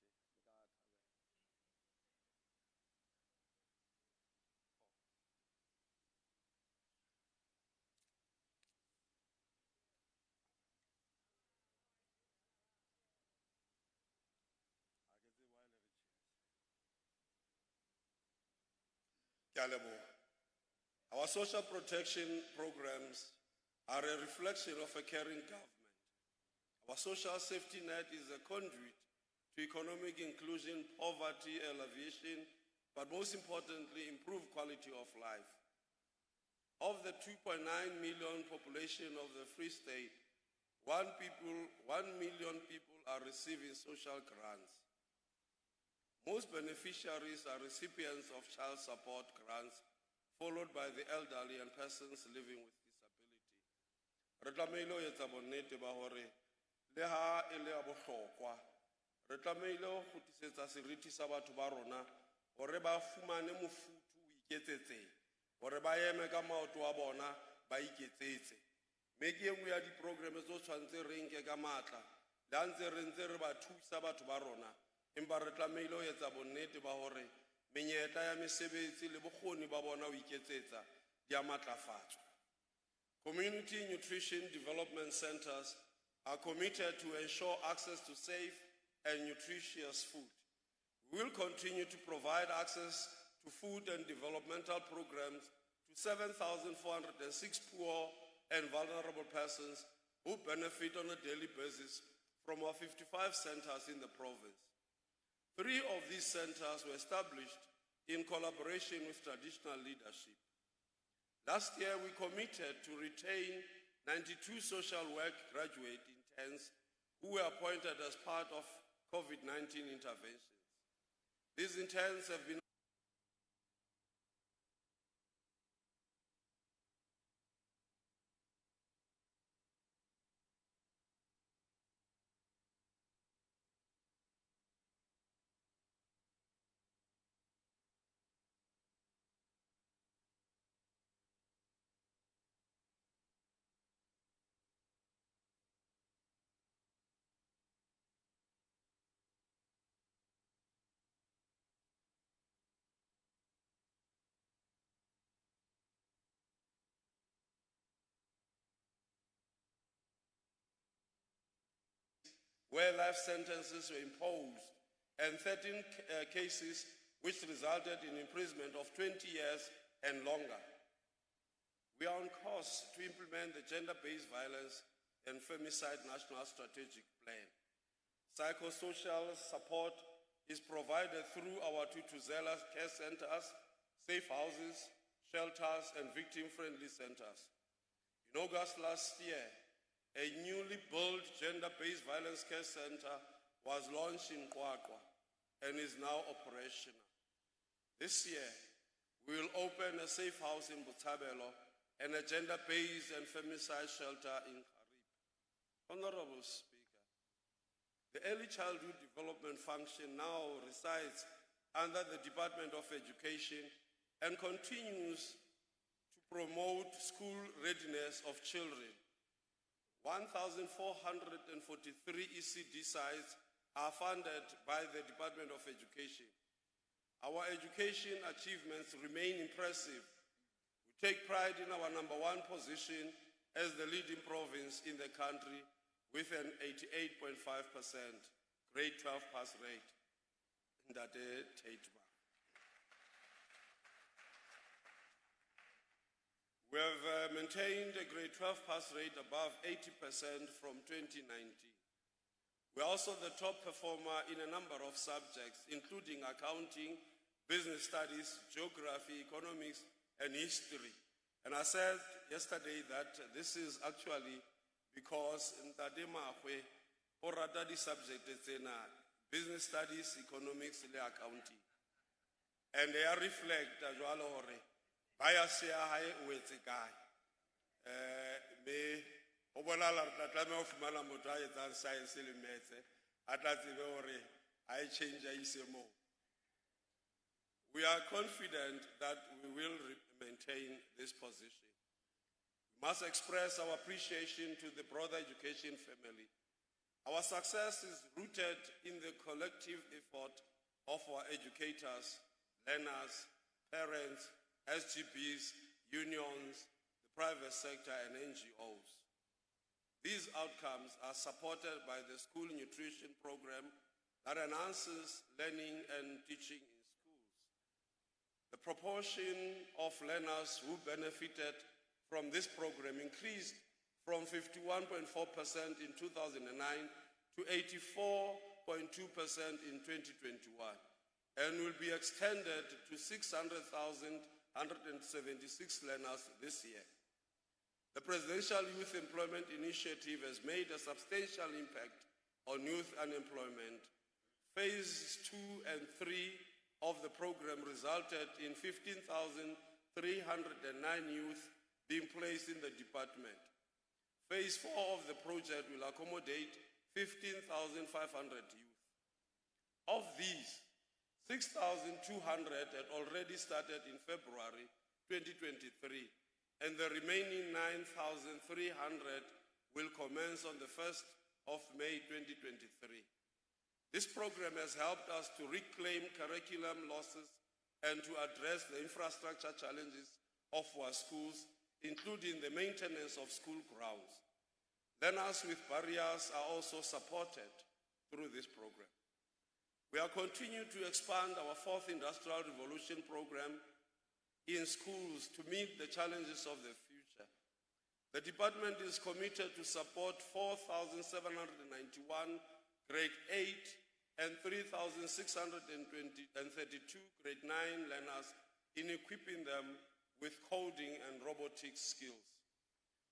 Ke a leboha. Our social protection programs are a reflection of a caring government. Our social safety net is a conduit to economic inclusion, poverty alleviation, but most importantly, improved quality of life. Of the 2.9 million population of the Free State, 1 million people are receiving social grants. Most beneficiaries are recipients of child support grants, followed by the elderly and persons living with disability. Re tlameile ho etsa bonnete ba hore le ha e le a bohlokwa, re tlameile ho kgutlisetsa seriti sa batho ba rona hore ba fumane mofuthu o iketsetseng, hore ba eme ka maoto a bona ba iketsetse. Mme ke enngwe ya diprograme tse tshwantse re nke ka matla le ha ntse re ba thusa batho ba rona, empa re tlameile ho etsa bonnete ba hore menyetla ya mesebetsi le bokgoni ba bona ho iketsetsa di a matlafatswa. Community Nutrition Development Centers are committed to ensure access to safe and nutritious food. We will continue to provide access to food and developmental programs to 7,406 poor and vulnerable persons who benefit on a daily basis from our 55 centers in the province. 3 of these centers were established in collaboration with traditional leadership. Last year, we committed to retain 92 social work graduate interns who were appointed as part of COVID-19 interventions. These interns have been where life sentences were imposed, and 13 cases which resulted in imprisonment of 20 years and longer. We are on course to implement the Gender-Based Violence and Femicide National Strategic Plan. Psychosocial support is provided through our Tutuzela care centers, safe houses, shelters, and victim-friendly centers. In August last year, a newly built gender-based violence care center was launched in Kwakwa and is now operational. This year, we will open a safe house in Botshabelo and a gender-based and femicide shelter in Karib. Honorable Speaker, the Early Childhood Development Function now resides under the Department of Education and continues to promote school readiness of children. 1,443 ECD sites are funded by the Department of Education. Our education achievements remain impressive. We take pride in our #1 position as the leading province in the country with an 88.5% grade 12 pass rate. We have maintained a grade 12 pass rate above 80% from 2019. We are also the top performer in a number of subjects, including accounting, business studies, geography, economics, and history. And I said yesterday that this is actually because Ntate Mahwe o rata di subject tsena, business studies, economics, and accounting. And they reflect jwalo hore ba ya se ya hae o etse kae. Me o bona la tla tlameha o fumana motho a etsang science le maths a tla tsebe hore a e change a ise moo. We are confident that we will maintain this position. We must express our appreciation to the broader education family. Our success is rooted in the collective effort of our educators, learners, parents, SGBs, unions, the private sector, and NGOs. These outcomes are supported by the school nutrition program that enhances learning and teaching in schools. The proportion of learners who benefited from this program increased from 51.4% in 2009 to 84.2% in 2021 and will be extended to 600,176 learners this year. The Presidential Youth Employment Initiative has made a substantial impact on youth unemployment. Phase 2 and 3 of the program resulted in 15,309 youth being placed in the department. Phase 4 of the project will accommodate 15,500 youth. Of these, 6,200 had already started in February 2023, and the remaining 9,300 will commence on the 1st of May 2023. This program has helped us to reclaim curriculum losses and to address the infrastructure challenges of our schools, including the maintenance of school grounds. Learners with barriers are also supported through this program. We are continuing to expand our 4th Industrial Revolution program in schools to meet the challenges of the future. The department is committed to support 4,791 grade 8 and 3,632 grade 9 learners in equipping them with coding and robotics skills.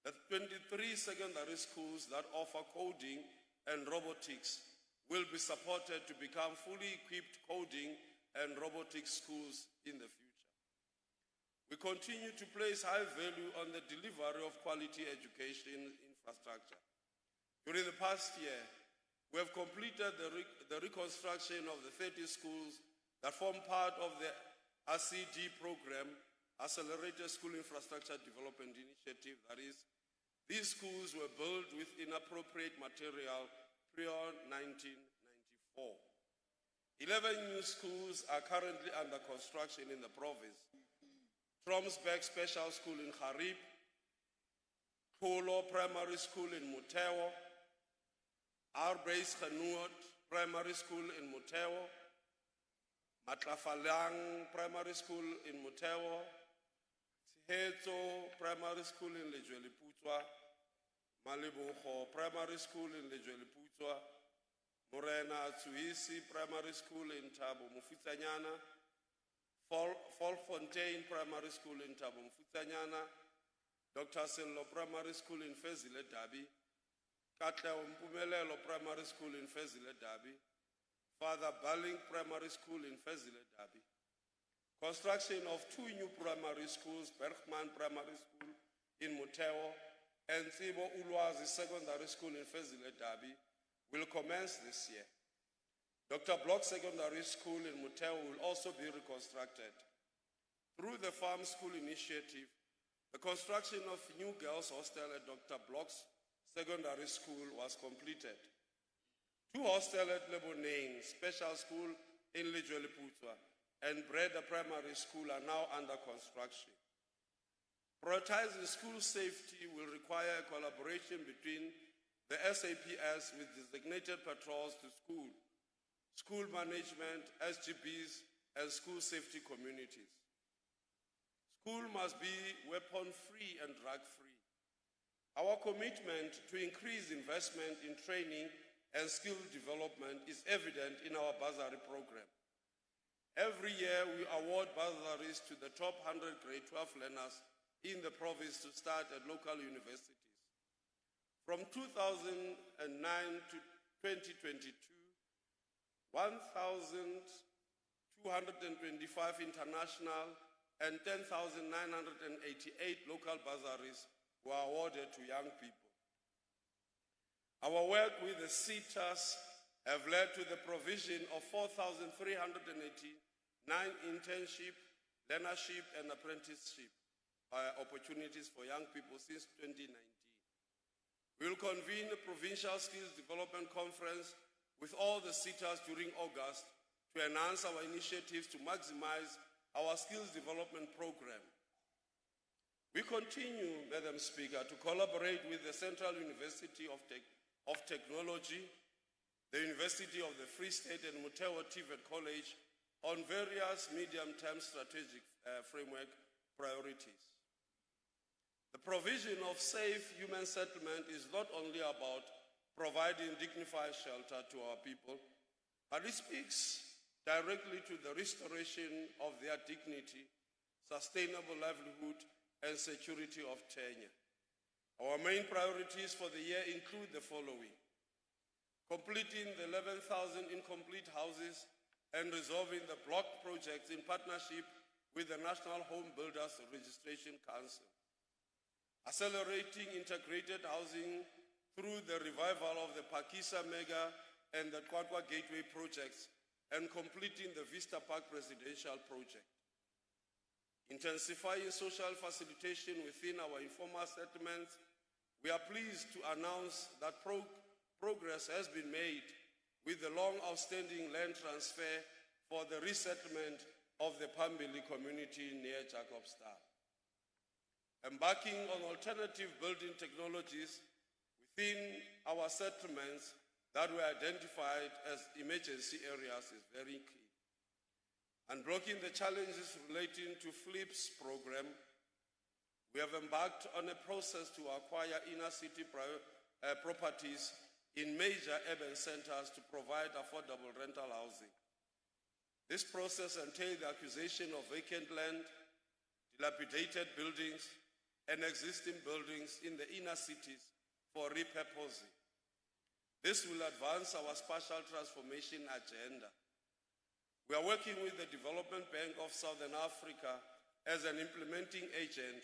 The 23 secondary schools that offer coding and robotics will be supported to become fully equipped coding and robotics schools in the future. We continue to place high value on the delivery of quality education infrastructure. During the past year, we have completed the reconstruction of the 30 schools that form part of the ACD program, Accelerated School Infrastructure Development Initiative. That is, these schools were built with inappropriate material pre-1994. 11 new schools are currently under construction in the province. Tromsberg Special School in Harib, Polo Primary School in Mutewa, Arbeis Genuot Primary School in Mutewa, Matlafalang Primary School in Mutewa, Tshehetso Primary School in Lejweleputswa, Malibuho Primary School in Lejweleputswa, Morena Tsuisi Primary School in Thabo Mofitsanyana, Folfo Bloemfontein Primary School in Thabo Mfutsanyana, Dr. Sello Primary School in Fezile Dabi, Katleo Mpumelelo Primary School in Fezile Dabi, Father Balling Primary School in Fezile Dabi. Construction of 2 new primary schools, Bergman Primary School in Muteo and Tsibo Ulwazi Secondary School in Fezile Dabi, will commence this year. Dr. Block Secondary School in Muteo will also be reconstructed. Through the Farm School Initiative, the construction of new girls' hostel at Dr. Block's Secondary School was completed. 2 hostels at Leboneng Special School in Lijweliputswa and Breda Primary School are now under construction. Prioritizing school safety will require a collaboration between the SAPS with designated patrols to school, school management, SGBs, and school safety communities. School must be weapon-free and drug-free. Our commitment to increase investment in training and skill development is evident in our bursary program. Every year, we award bursaries to the top 100 grade 12 learners in the province to start at local universities. From 2009 to 2022, 1,225 international and 10,988 local bursaries were awarded to young people. Our work with the SETAs have led to the provision of 4,389 internship, learnership, and apprenticeship opportunities for young people since 2019. We will convene a provincial skills development conference with all the SETAs during August to enhance our initiatives to maximize our skills development program. We continue, Madam Speaker, to collaborate with the Central University of Technology, the University of the Free State and Muteo TVET College on various medium-term strategic framework priorities. The provision of safe human settlement is not only about providing dignified shelter to our people, but it speaks directly to the restoration of their dignity, sustainable livelihood, and security of tenure. Our main priorities for the year include the following: completing the 11,000 incomplete houses and resolving the block projects in partnership with the National Home Builders Registration Council, accelerating integrated housing through the revival of the Pakisa Mega and the Dukwana Gateway projects and completing the Vista Park residential project. Intensifying social facilitation within our informal settlements, we are pleased to announce that progress has been made with the long outstanding land transfer for the resettlement of the Pambili community near Jacobsdal. Embarking on alternative building technologies within our settlements that were identified as emergency areas is very key. Unblocking the challenges relating to FLIPS program, we have embarked on a process to acquire inner city properties in major urban centers to provide affordable rental housing. This process entailed the acquisition of vacant land, dilapidated buildings, and existing buildings in the inner cities for repurposing. This will advance our spatial transformation agenda. We are working with the Development Bank of Southern Africa as an implementing agent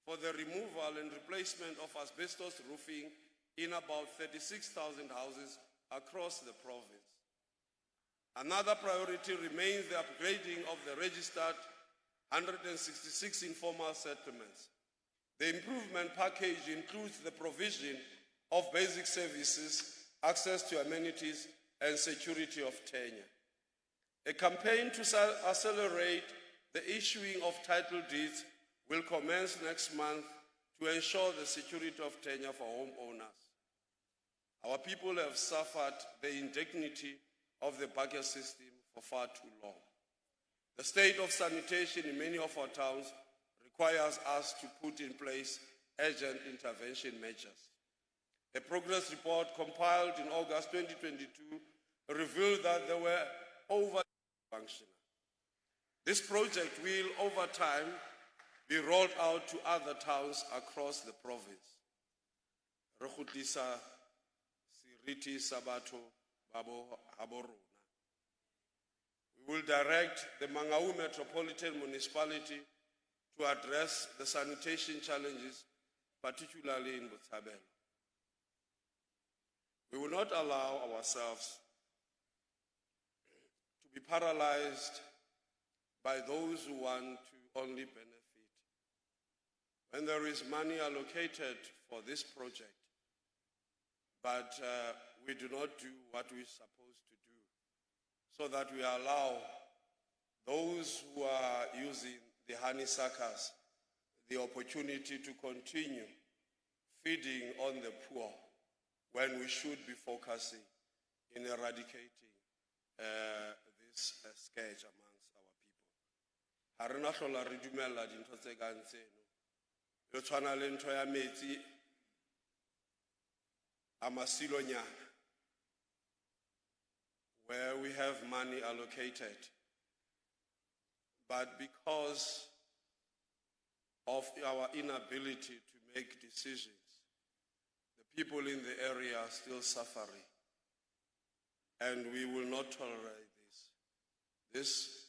for the removal and replacement of asbestos roofing in about 36,000 houses across the province. Another priority remains the upgrading of the registered 166 informal settlements. The improvement package includes the provision of basic services, access to amenities, and security of tenure. A campaign to accelerate the issuing of title deeds will commence next month to ensure the security of tenure for homeowners. Our people have suffered the indignity of the bucket system for far too long. The state of sanitation in many of our towns requires us to put in place urgent intervention measures. A progress report compiled in August 2022 revealed that there were over functional. This project will, over time, be rolled out to other towns across the province. Re kgutlisa seriti sa batho ba bo habo rona. We will direct the Mangaung Metropolitan Municipality to address the sanitation challenges, particularly in Botshabelo. We will not allow ourselves to be paralyzed by those who want to only benefit. When there is money allocated for this project, but we do not do what we're supposed to do, so that we allow those who are using the honeysuckers the opportunity to continue feeding on the poor when we should be focusing in eradicating this scourge amongst our people. Ha re na hlola re dumella dintho tse kang tseno. Le tshwana le ntho ya metsi a masilonyana, where we have money allocated, but because of our inability to make decisions, the people in the area are still suffering, and we will not tolerate this. This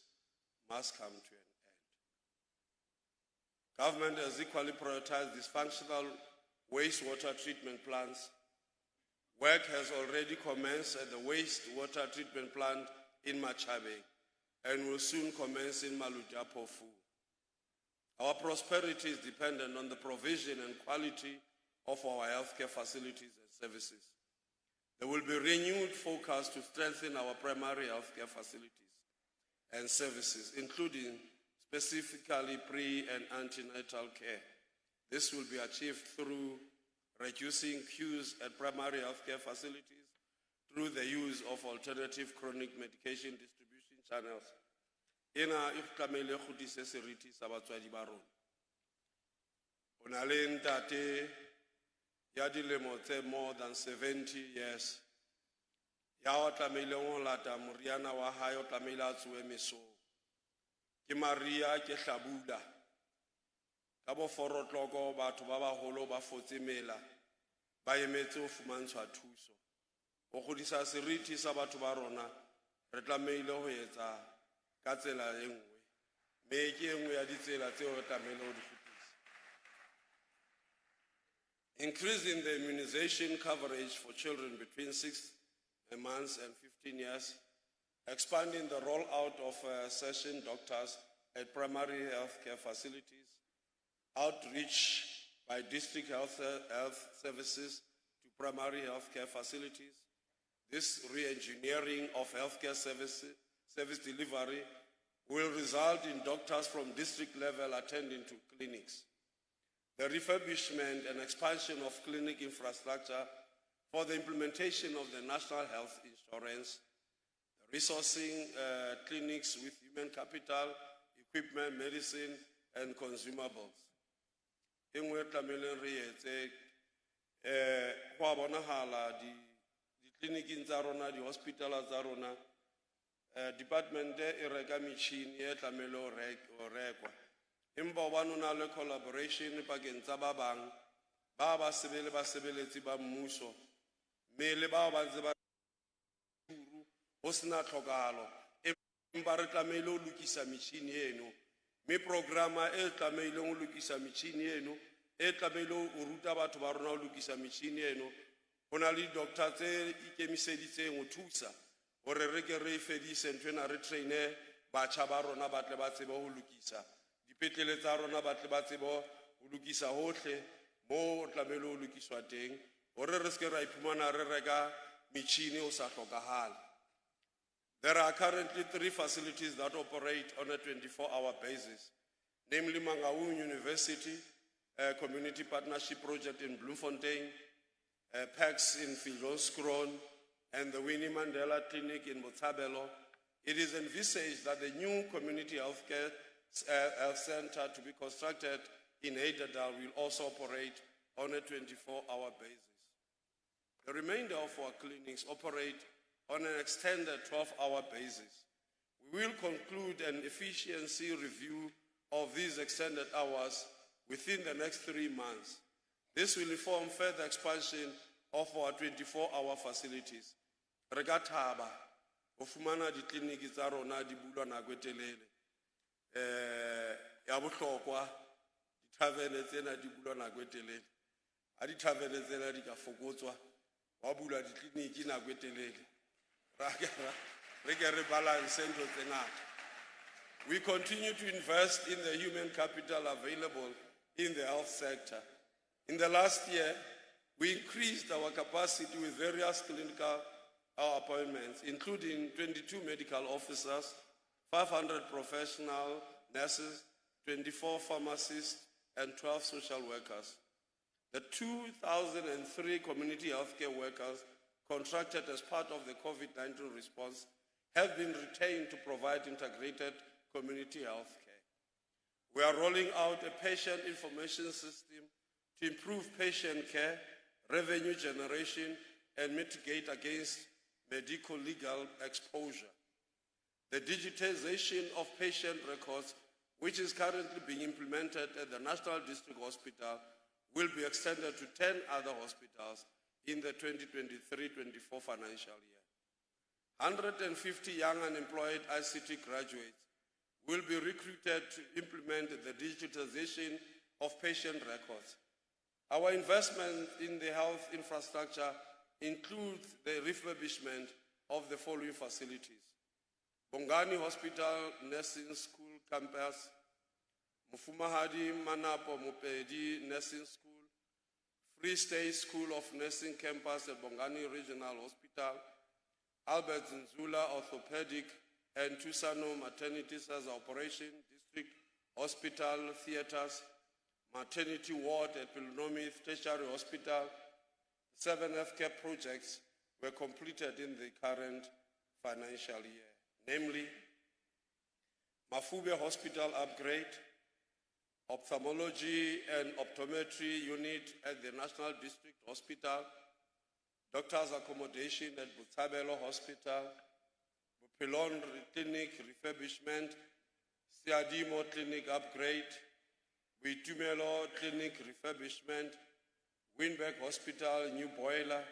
must come to an end. Government has equally prioritized dysfunctional wastewater treatment plants. Work has already commenced at the wastewater treatment plant in Machabe and will soon commence in Malutapofu. Our prosperity is dependent on the provision and quality of our healthcare facilities and services. There will be renewed focus to strengthen our primary healthcare facilities and services, including specifically pre- and antenatal care. This will be achieved through reducing queues at primary healthcare facilities through the use of alternative chronic medication distribution channels. Ena e tlamehile godise seriti sa batswadi ba rona. O na le ntate ya dilemo tse more than 70 years. Ya o tlamehile ho lata moriana wa hae o tlamehile a tsowe mesong. Ke Maria ke Hlabula. Ka bo forotloko batho ba baholo ba fotse mela ba emetse ho fumantshwa thuso. Ho godisa seriti sa batho ba rona re tlamehile ho etsa ka tsela e nngwe. Me ke enngwe ya ditsela tseo re tlamehile ho di fetisa. Increasing the immunization coverage for children between 6 months and 15 years, expanding the rollout of session doctors at primary healthcare facilities, outreach by district health services to primary healthcare facilities. This re-engineering of healthcare service delivery will result in doctors from district level attending to clinics. The refurbishment and expansion of clinic infrastructure for the implementation of the National Health Insurance, the resourcing clinics with human capital, equipment, medicine, and consumables. Engwe tlameleng re etse go bonahala di clinic tsa rona, di hospital tsa rona, department e reka metšhini e tlamele o rekwa. Empa ba nona le collaboration pakeng tsa ba bang ba ba sebeletsi ba mmuso mme le ba ba ntse ba ho sena tlhokahalo empa re tlamehile ho lokisa metšhini eno mme programa e tlamehile ho lokisa metšhini eno e tlamehile ho ruta batho ba rona ho lokisa metšhini eno. Ho na le doctor tse ikemiseditseng ho thusa hore re ke re fedise ntwena re traine batjha ba rona ba tle ba tsebe ho lokisa dipetlele tsa rona ba tle ba tsebe ho lokisa hohle mo tlamehile ho lokiswa teng hore re se ra iphumana re reka metšhini o sa hlokahale. There are currently 3 facilities that operate on a 24-hour basis, namely Mangaung University, a community partnership project in Bloemfontein, PACS in Viljoenskroon, and the Winnie Mandela Clinic in Botshabelo. It is envisaged that the new community health center to be constructed in Heidedal will also operate on a 24-hour basis. The remainder of our clinics operate on an extended 12-hour basis. We will conclude an efficiency review of these extended hours within the next 3 months. This will inform further expansion of our 24-hour facilities. Re ka thaba ho fumana ditleliniki tsa rona di bulwa nako e telele. Ya bohlokwa dithavene tsena di bulwa nako e telele. Ha dithavene tsena di ka fokotswa wa bulwa ditleliniki nako e telele. Re ke re balance ntho tse ngata. We continue to invest in the human capital available in the health sector. In the last year, we increased our capacity with various clinical appointments, including 22 medical officers, 500 professional nurses, 24 pharmacists, and 12 social workers. The 2003 community healthcare workers contracted as part of the COVID-19 response have been retained to provide integrated community health care. We are rolling out a patient information system to improve patient care, revenue generation, and mitigate against medico-legal exposure. The digitization of patient records, which is currently being implemented at the National District Hospital, will be extended to 10 other hospitals in the 2023-24 financial year. 150 young unemployed ICT graduates will be recruited to implement the digitization of patient records. Our investment in the health infrastructure includes the refurbishment of the following facilities: Bongani Hospital Nursing School Campus, Mufumahadi Manapo Mopedi Nursing School, Free State School of Nursing Campus at Bongani Regional Hospital, Albert Nzula Orthopedic and Tusano Maternity as Operation District Hospital Theaters, Maternity Ward at Pilnomith Tertiary Hospital. 7 healthcare projects were completed in the current financial year, namely Mafube Hospital upgrade, Ophthalmology and Optometry Unit at the National District Hospital, Doctors' Accommodation at Butabelo Hospital, Bupilon Clinic refurbishment, Siadimo Clinic upgrade, Buitumelo Clinic refurbishment, Winberg Hospital new boiler,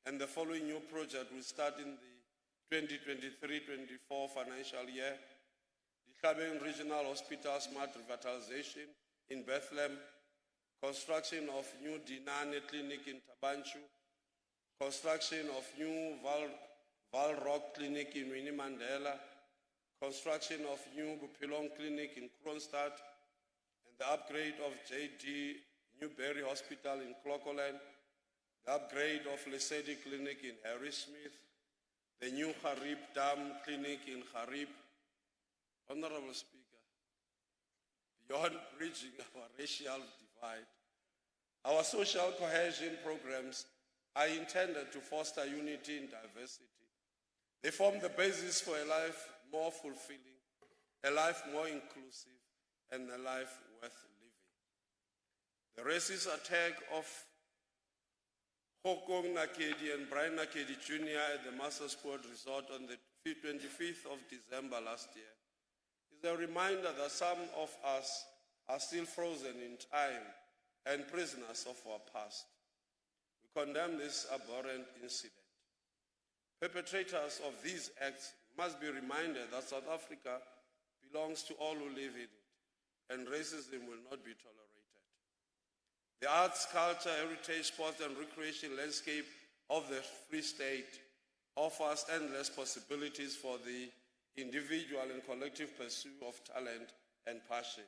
and the following new project will start in the 2023-24 financial year. Ditlhabeng Regional Hospital smart revitalization in Bethlehem, construction of new Dinane Clinic in Tabanchu, construction of new Val Rock Clinic in Winnie Mandela, construction of new Bupilong Clinic in Kronstadt, and the upgrade of JD Newberry Hospital in Clocolan, the upgrade of Lesedi Clinic in Harrismith, the new Harib Dam Clinic in Harib. Honorable Speaker, beyond bridging our racial divide, our social cohesion programs are intended to foster unity in diversity. They form the basis for a life more fulfilling, a life more inclusive, and a life worth living. The racist attack of Hokong Nakedi and Brian Nakedi Jr. at the Master Sport Resort on the 25th of December last year is a reminder that some of us are still frozen in time and prisoners of our past. We condemn this abhorrent incident. Perpetrators of these acts must be reminded that South Africa belongs to all who live in it, and racism will not be tolerated. The arts, culture, heritage, sports, and recreation landscape of the Free State offers endless possibilities for the individual and collective pursuit of talent and passion.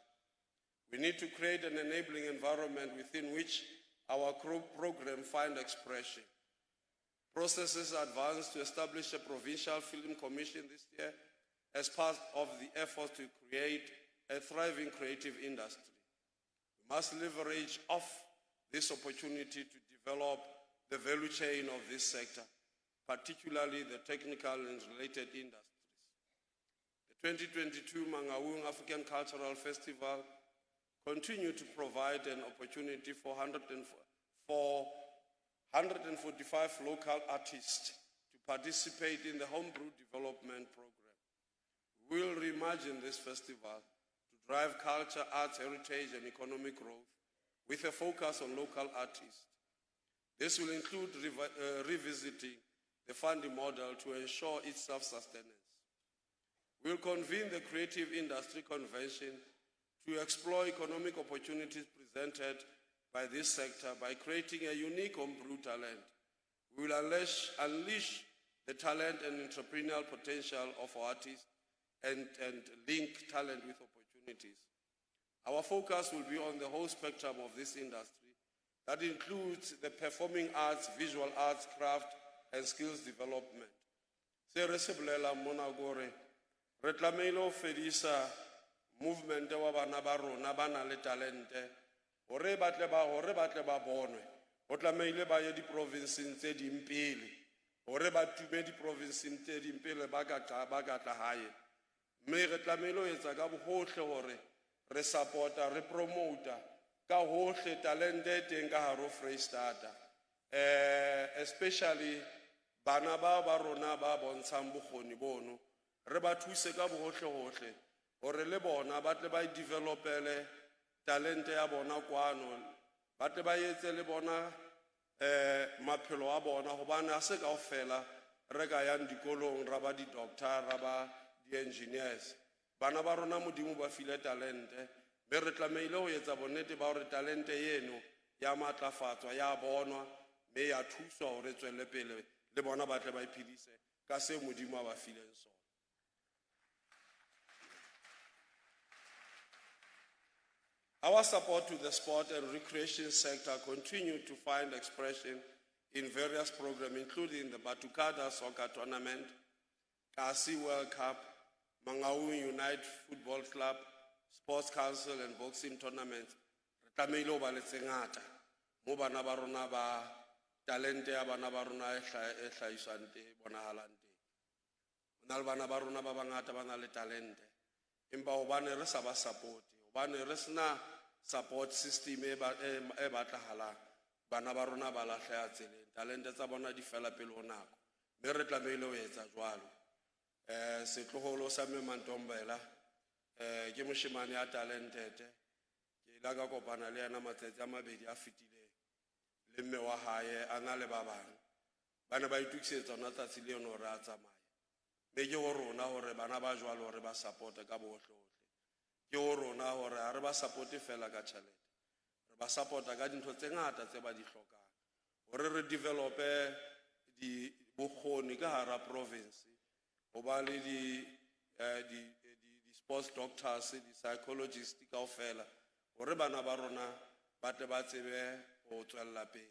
We need to create an enabling environment within which our program finds expression. Processes advanced to establish a provincial film commission this year as part of the effort to create a thriving creative industry. We must leverage off this opportunity to develop the value chain of this sector, particularly the technical and related industries. The 2022 Mangaung African Cultural Festival continued to provide an opportunity for 145 local artists to participate in the Homebrew Development Program. We will reimagine this festival to drive culture, arts, heritage, and economic growth with a focus on local artists. This will include revisiting the funding model to ensure its self-sustenance. We will convene the Creative Industry Convention to explore economic opportunities presented by this sector by creating a unique homebrew talent. We will unleash the talent and entrepreneurial potential of our artists and link talent with opportunities. Our focus will be on the whole spectrum of this industry. That includes the performing arts, visual arts, craft, and skills development. Se re se bolela mona gore re tlamehile ho fedisa movement wa bana ba rona ba na le talente hore ba tle ba bonwe ho tlamehile ba ye di-provinceng tse ding pele hore ba tume di-provinceng tse ding pele ba ka tla hae mme re tlamehile ho etsa ka bohohle hore re supporta re promota ka hohle talente e teng ka hare ho Freistata, especially bana ba rona ba bontshang bokgoni bono re ba thuse ka bohohle hore le bona ba tle ba developele talente ya bona kwano ba tle ba etse le bona maphelo a bona hobane a se kaofela re ka yang dikolong ra ba di-doctor ra ba di-engineers bana ba rona modimo ba file talente be re tlamehile ho etsa bonnete ba hore talente eno ya matlafatswa ya bonwa mme ya thuswa hore tswelle pele le bona ba tle ba iphedise ka se modimo a ba fileng sona. Our support to the sport and recreation sector continue to find expression in various programs, including the Batukada Soccer Tournament, Kasi World Cup, Mangaung Unite Football Club, Sports Council, and boxing tournaments. Tlamehile ho ba le tse ngata mo bana ba rona ba talente ya bana ba rona e hlahiswang teng bonahalang teng. Ho na le bana ba rona ba bangata ba na le talente empa hobane re sa ba support hobane re sena support system e batlahalang bana ba rona ba lahleha tseleng talente tsa bona di fela pele ho nako mme re tlamehile ho etsa jwalo. Setloholo sa mme Mantombela ke moshemane ya talented ke ila ka kopana le yana matsatsi a mabedi a fetileng le mme wa hae a na le ba bang ba ne ba itukisetsa ona tsatsi le yona hore a tsamaye mme ke ho rona hore bana ba jwalo hore ba supporte ka bohle ke ho rona hore ha re ba supporte fela ka tjhelete re ba supporta ka dintho tse ngata tse ba di hlokang hore re develope di bokgoni ka hara province ho ba le di sports doctors, di psychologists kaofela hore bana ba rona ba tle ba tsebe ho tswella pele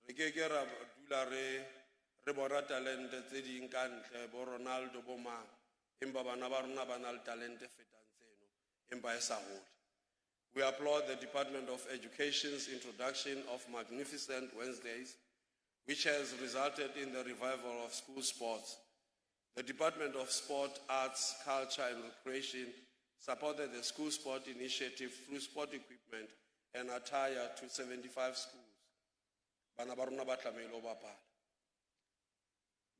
re ke ra dula re bona talente tse ding ka ntle bo Ronaldo bo mang empa bana ba rona ba na le talente fetang tseno empa e sa hole. We applaud the Department of Education's introduction of Magnificent Wednesdays, which has resulted in the revival of school sports. The Department of Sport, Arts, Culture and Recreation supported the school sport initiative through sport equipment and attire to 75 schools. Bana ba rona ba tlamehile ho bapala.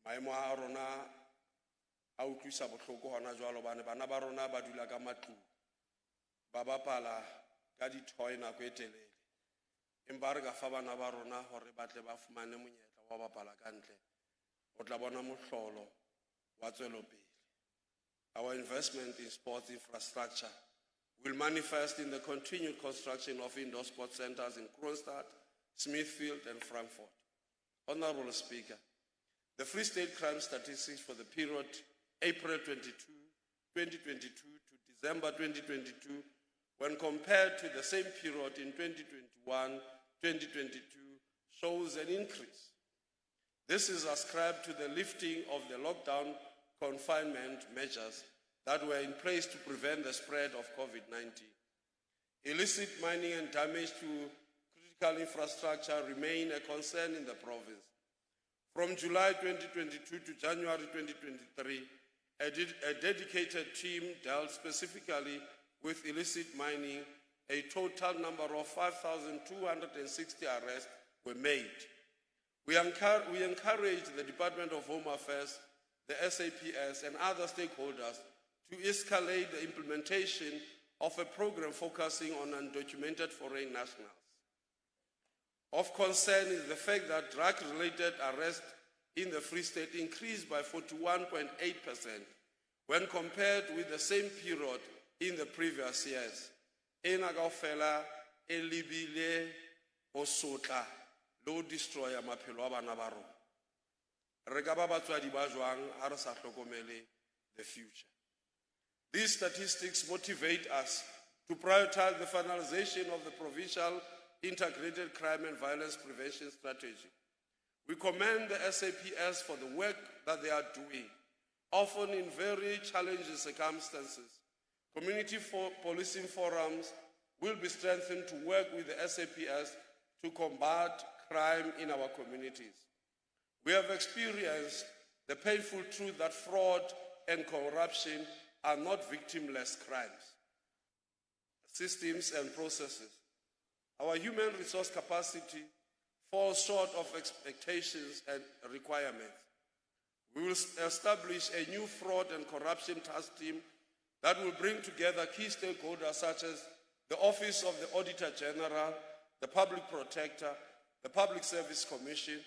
Maemo a rona a utlwisa bohloko hona jwalo bana ba rona ba dula ka matlung ba bapala ka di-toy nako e telele empa re ka fa bana ba rona hore ba tle ba fumane monyetla wa bapala ka ntle o tla bona mohlolo wa tswelopele. Our investment in sports infrastructure will manifest in the continued construction of indoor sports centers in Kroonstad, Smithfield and Frankfurt. Honorable Speaker, the Free State crime statistics for the period April 2022 to December 2022, when compared to the same period in 2021-2022, shows an increase. This is ascribed to the lifting of the lockdown confinement measures that were in place to prevent the spread of COVID-19. Illicit mining and damage to critical infrastructure remain a concern in the province. From July 2022 to January 2023, a dedicated team dealt specifically with illicit mining. A total number of 5,260 arrests were made. We encourage the Department of Home Affairs, the SAPS, and other stakeholders to escalate the implementation of a program focusing on undocumented foreign nationals. Of concern is the fact that drug-related arrests in the Free State increased by 41.8% when compared with the same period in the previous years. Ena kaofela e lebile ho sotla le ho destroya maphelo a bana ba rona. Re ka ba batswadi ba jwang ha re sa hlokomele the future. These statistics motivate us to prioritize the finalization of the provincial integrated crime and violence prevention strategy. We commend the SAPS for the work that they are doing, often in very challenging circumstances. Community policing forums will be strengthened to work with the SAPS to combat crime in our communities. We have experienced the painful truth that fraud and corruption are not victimless crimes. Systems and processes. Our human resource capacity falls short of expectations and requirements. We will establish a new fraud and corruption task team that will bring together key stakeholders such as the Office of the Auditor General, the Public Protector, the Public Service Commission,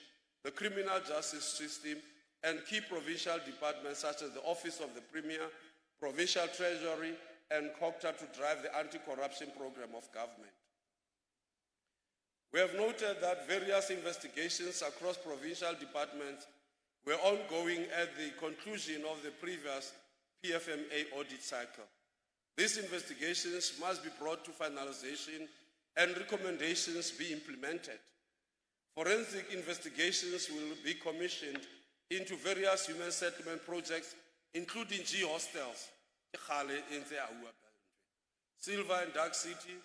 the Criminal Justice System, and key provincial departments such as the Office of the Premier, Provincial Treasury, and COCTA to drive the anti-corruption program of government. We have noted that various investigations across provincial departments were ongoing at the conclusion of the previous PFMA audit cycle. These investigations must be brought to finalization and recommendations be implemented. Forensic investigations will be commissioned into various human settlement projects, including G hostels, Silver and Dark City,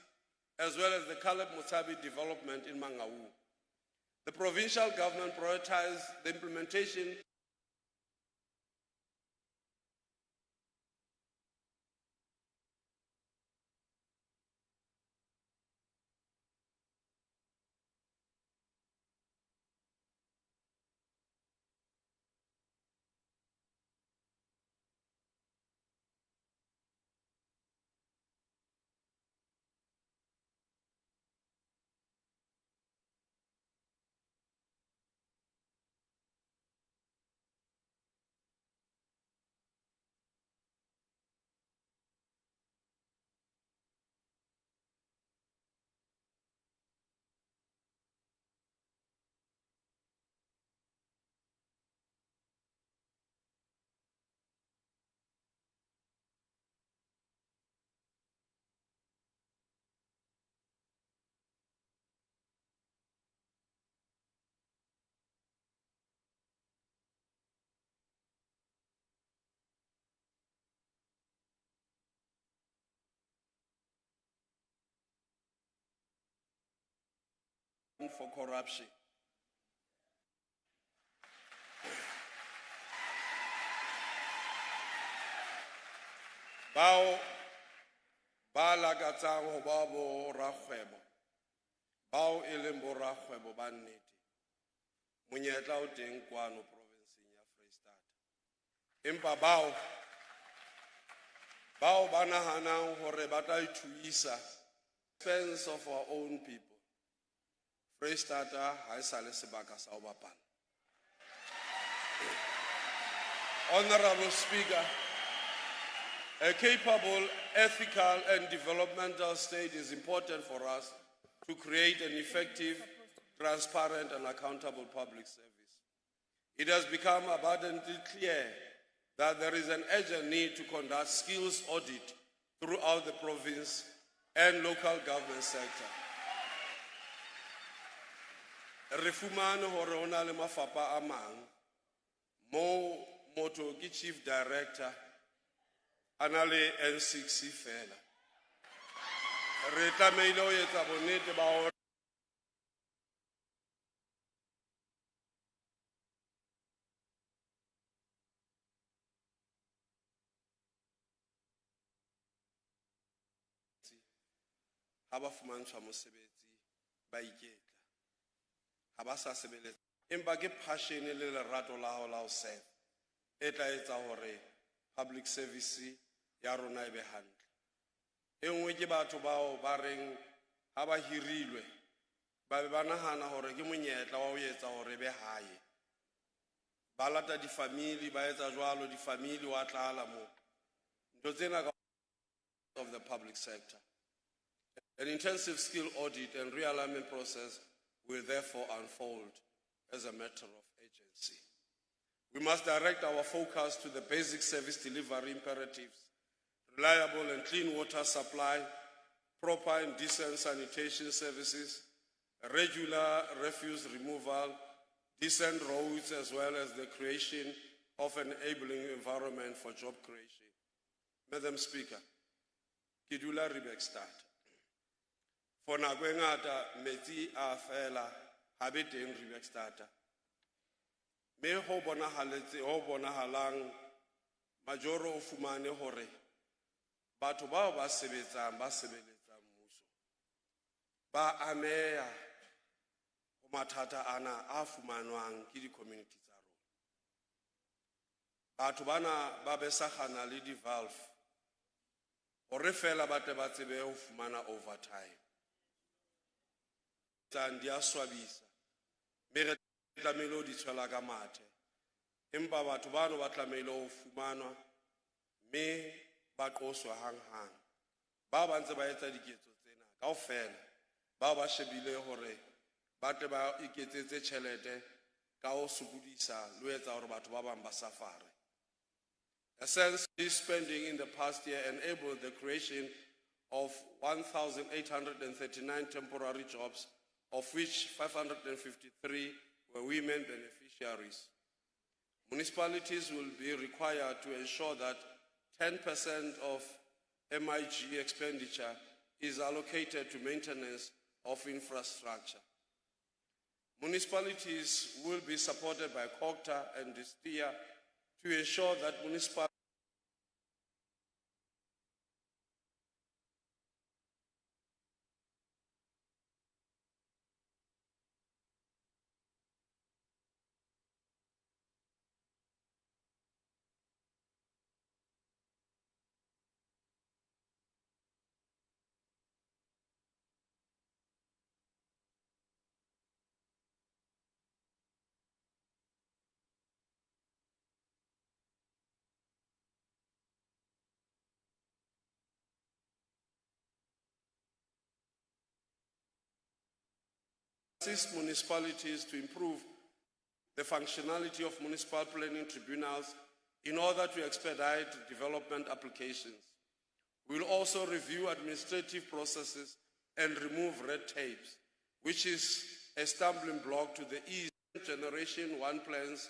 as well as the Caleb Mutabi development in Mangawu. The provincial government prioritized the implementation for corruption. Bao ba lakatsang ho ba bo rakgwebo, bao e leng bo rakgwebo ba nnete, monyetla o teng kwano provinseng ya Freistata. Empa bao ba nahanang hore ba tla ithuisa expense of our own people. Freistata ha e sa le sebaka sa ho bapala. Honorable Speaker, a capable, ethical and developmental state is important for us to create an effective, transparent and accountable public service. It has become abundantly clear that there is an urgent need to conduct skills audit throughout the province and local government sector. Re fumane hore ho na le mafapha a mang mo motho ke chief director ana le N6 fela. Re tlameile ho etsa bonnete ba hore ha ba fumantshwa mosebetsi ba iketla. Habasa sebeletsa empa ke passion le lerato la ho serve e tla etsa hore public service ya rona e be hantle. E nngwe ke batho bao ba reng ha ba hirilwe ba be ba nahana hore ke monyetla wa ho etsa hore be hae. Ba lata difamili ba etsa jwalo difamili wa tlala mo. Ntho tsena of the public sector. An intensive skill audit and realignment process will therefore unfold as a matter of urgency. We must direct our focus to the basic service delivery imperatives: reliable and clean water supply, proper and decent sanitation services, regular refuse removal, decent roads, as well as the creation of an enabling environment for job creation. Madam Speaker, ke dula Rivekstad. For nako e ngata metsi a fela ha be teng Rivekstad. Me ho bonahalang majoro o fumane hore batho bao ba sebeletsang mmuso ba ameha ho mathata ana a fumanwang ke di-community tsa rona. Batho bana ba besagana le di-valve hore fela ba tle ba tsebe ho fumana overtime. Di a swabisa mme re tlamehile ho di tshwela ka mathe, empa batho bano ba tlamehile ho fumanwa mme ba qoswa hanghang. Ba ba ntse ba etsa diketso tsena kaofela ba ba shebile hore ba tle ba iketsetse tjhelete ka ho sokodisa le ho etsa hore batho ba bang ba safare. A sensible spending in the past year enabled the creation of 1,839 temporary jobs, of which 553 were women beneficiaries. Municipalities will be required to ensure that 10% of MIG expenditure is allocated to maintenance of infrastructure. Municipalities will be supported by COGTA and Distinate to ensure that municipal assist municipalities to improve the functionality of municipal planning tribunals in order to expedite development applications. We will also review administrative processes and remove red tapes, which is a stumbling block to the ease. Generation 1 plans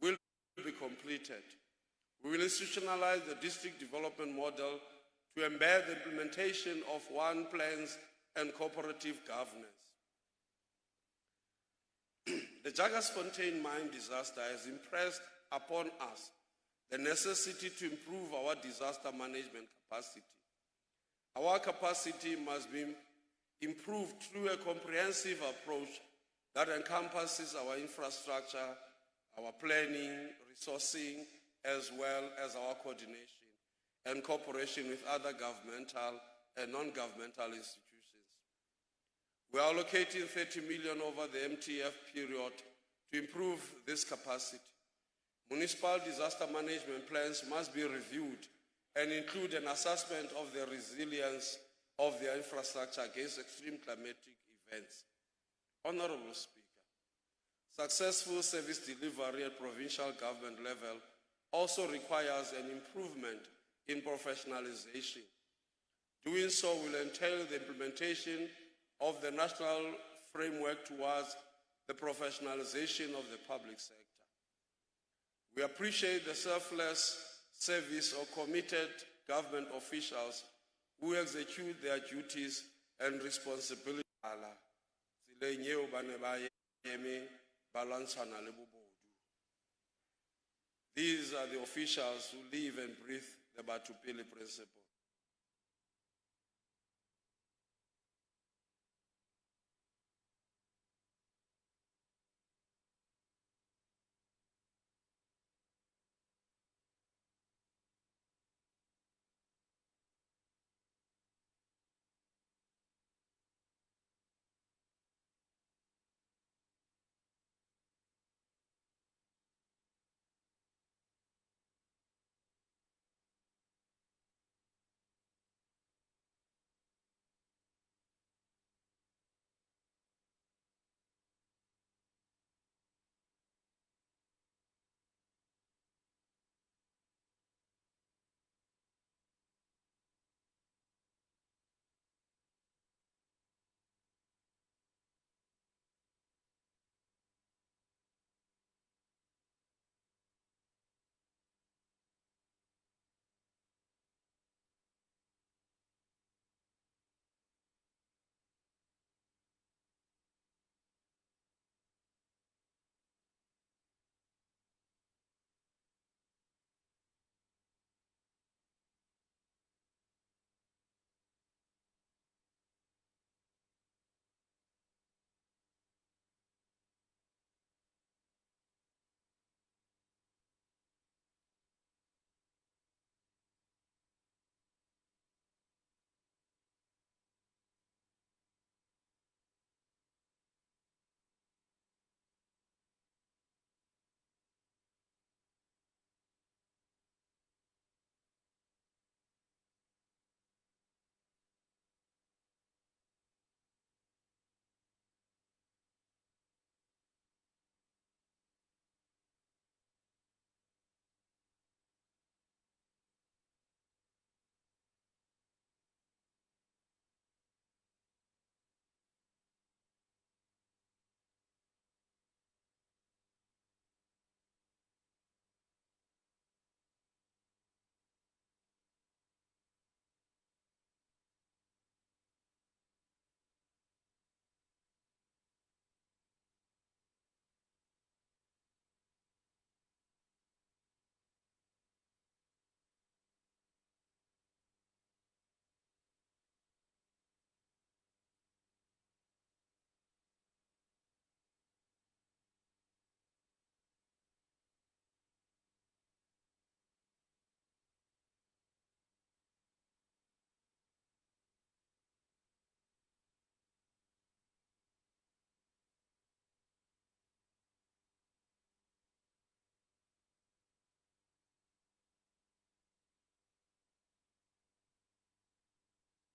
will be completed. We will institutionalize the district development model to embed the implementation of 1 plans and cooperative governance. The Jagersfontein mine disaster has impressed upon us the necessity to improve our disaster management capacity. Our capacity must be improved through a comprehensive approach that encompasses our infrastructure, our planning, resourcing, as well as our coordination and cooperation with other governmental and non-governmental institutions. We are allocating 30 million over the MTF period to improve this capacity. Municipal disaster management plans must be reviewed and include an assessment of the resilience of their infrastructure against extreme climatic events. Honorable Speaker, successful service delivery at provincial government level also requires an improvement in professionalization. Doing so will entail the implementation of the national framework towards the professionalization of the public sector. We appreciate the selfless service of committed government officials who execute their duties and responsibilities. These are the officials who live and breathe the Batupili principle.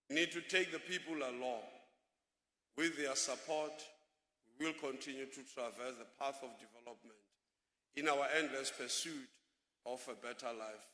We need to take the people along. With their support, we will continue to traverse the path of development in our endless pursuit of a better life.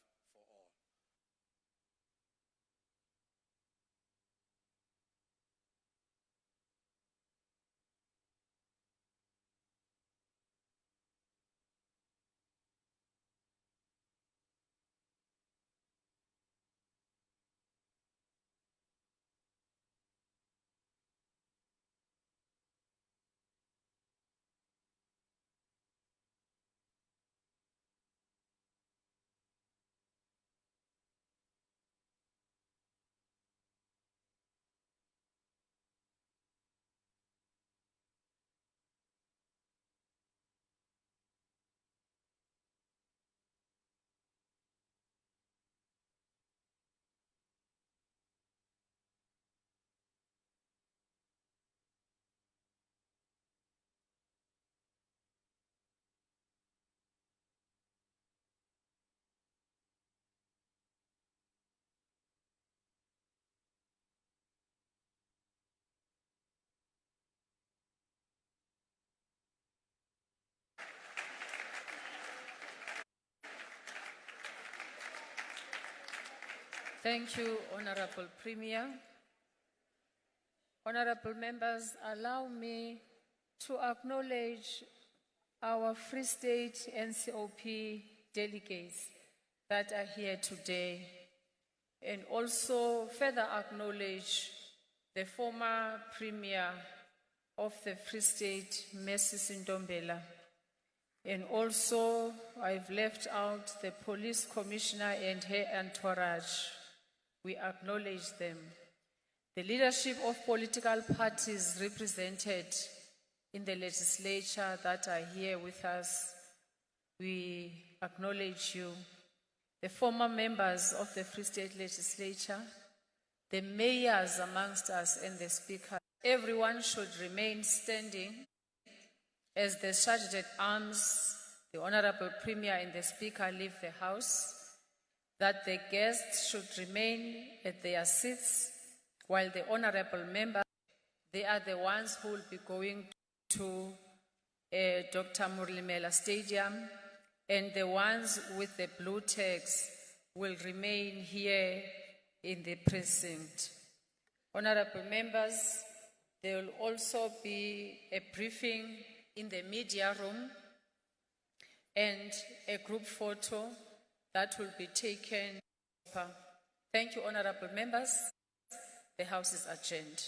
Thank you, Honorable Premier. Honorable members, allow me to acknowledge our Free State NCOP delegates that are here today, and also further acknowledge the former Premier of the Free State, Mrs. Ndombela. And also, I've left out the Police Commissioner and her entourage. We acknowledge them. The leadership of political parties represented in the legislature that are here with us, we acknowledge you. The former members of the Free State Legislature, the mayors amongst us, and the speaker. Everyone should remain standing as the Sergeant at Arms, the Honorable Premier, and the Speaker leave the House, that the guests should remain at their seats while the Honorable members, they are the ones who will be going to Dr. Murlimela Stadium, and the ones with the blue tags will remain here in the precinct. Honorable members, there will also be a briefing in the media room and a group photo that will be taken. Thank you, honorable members. The House is adjourned.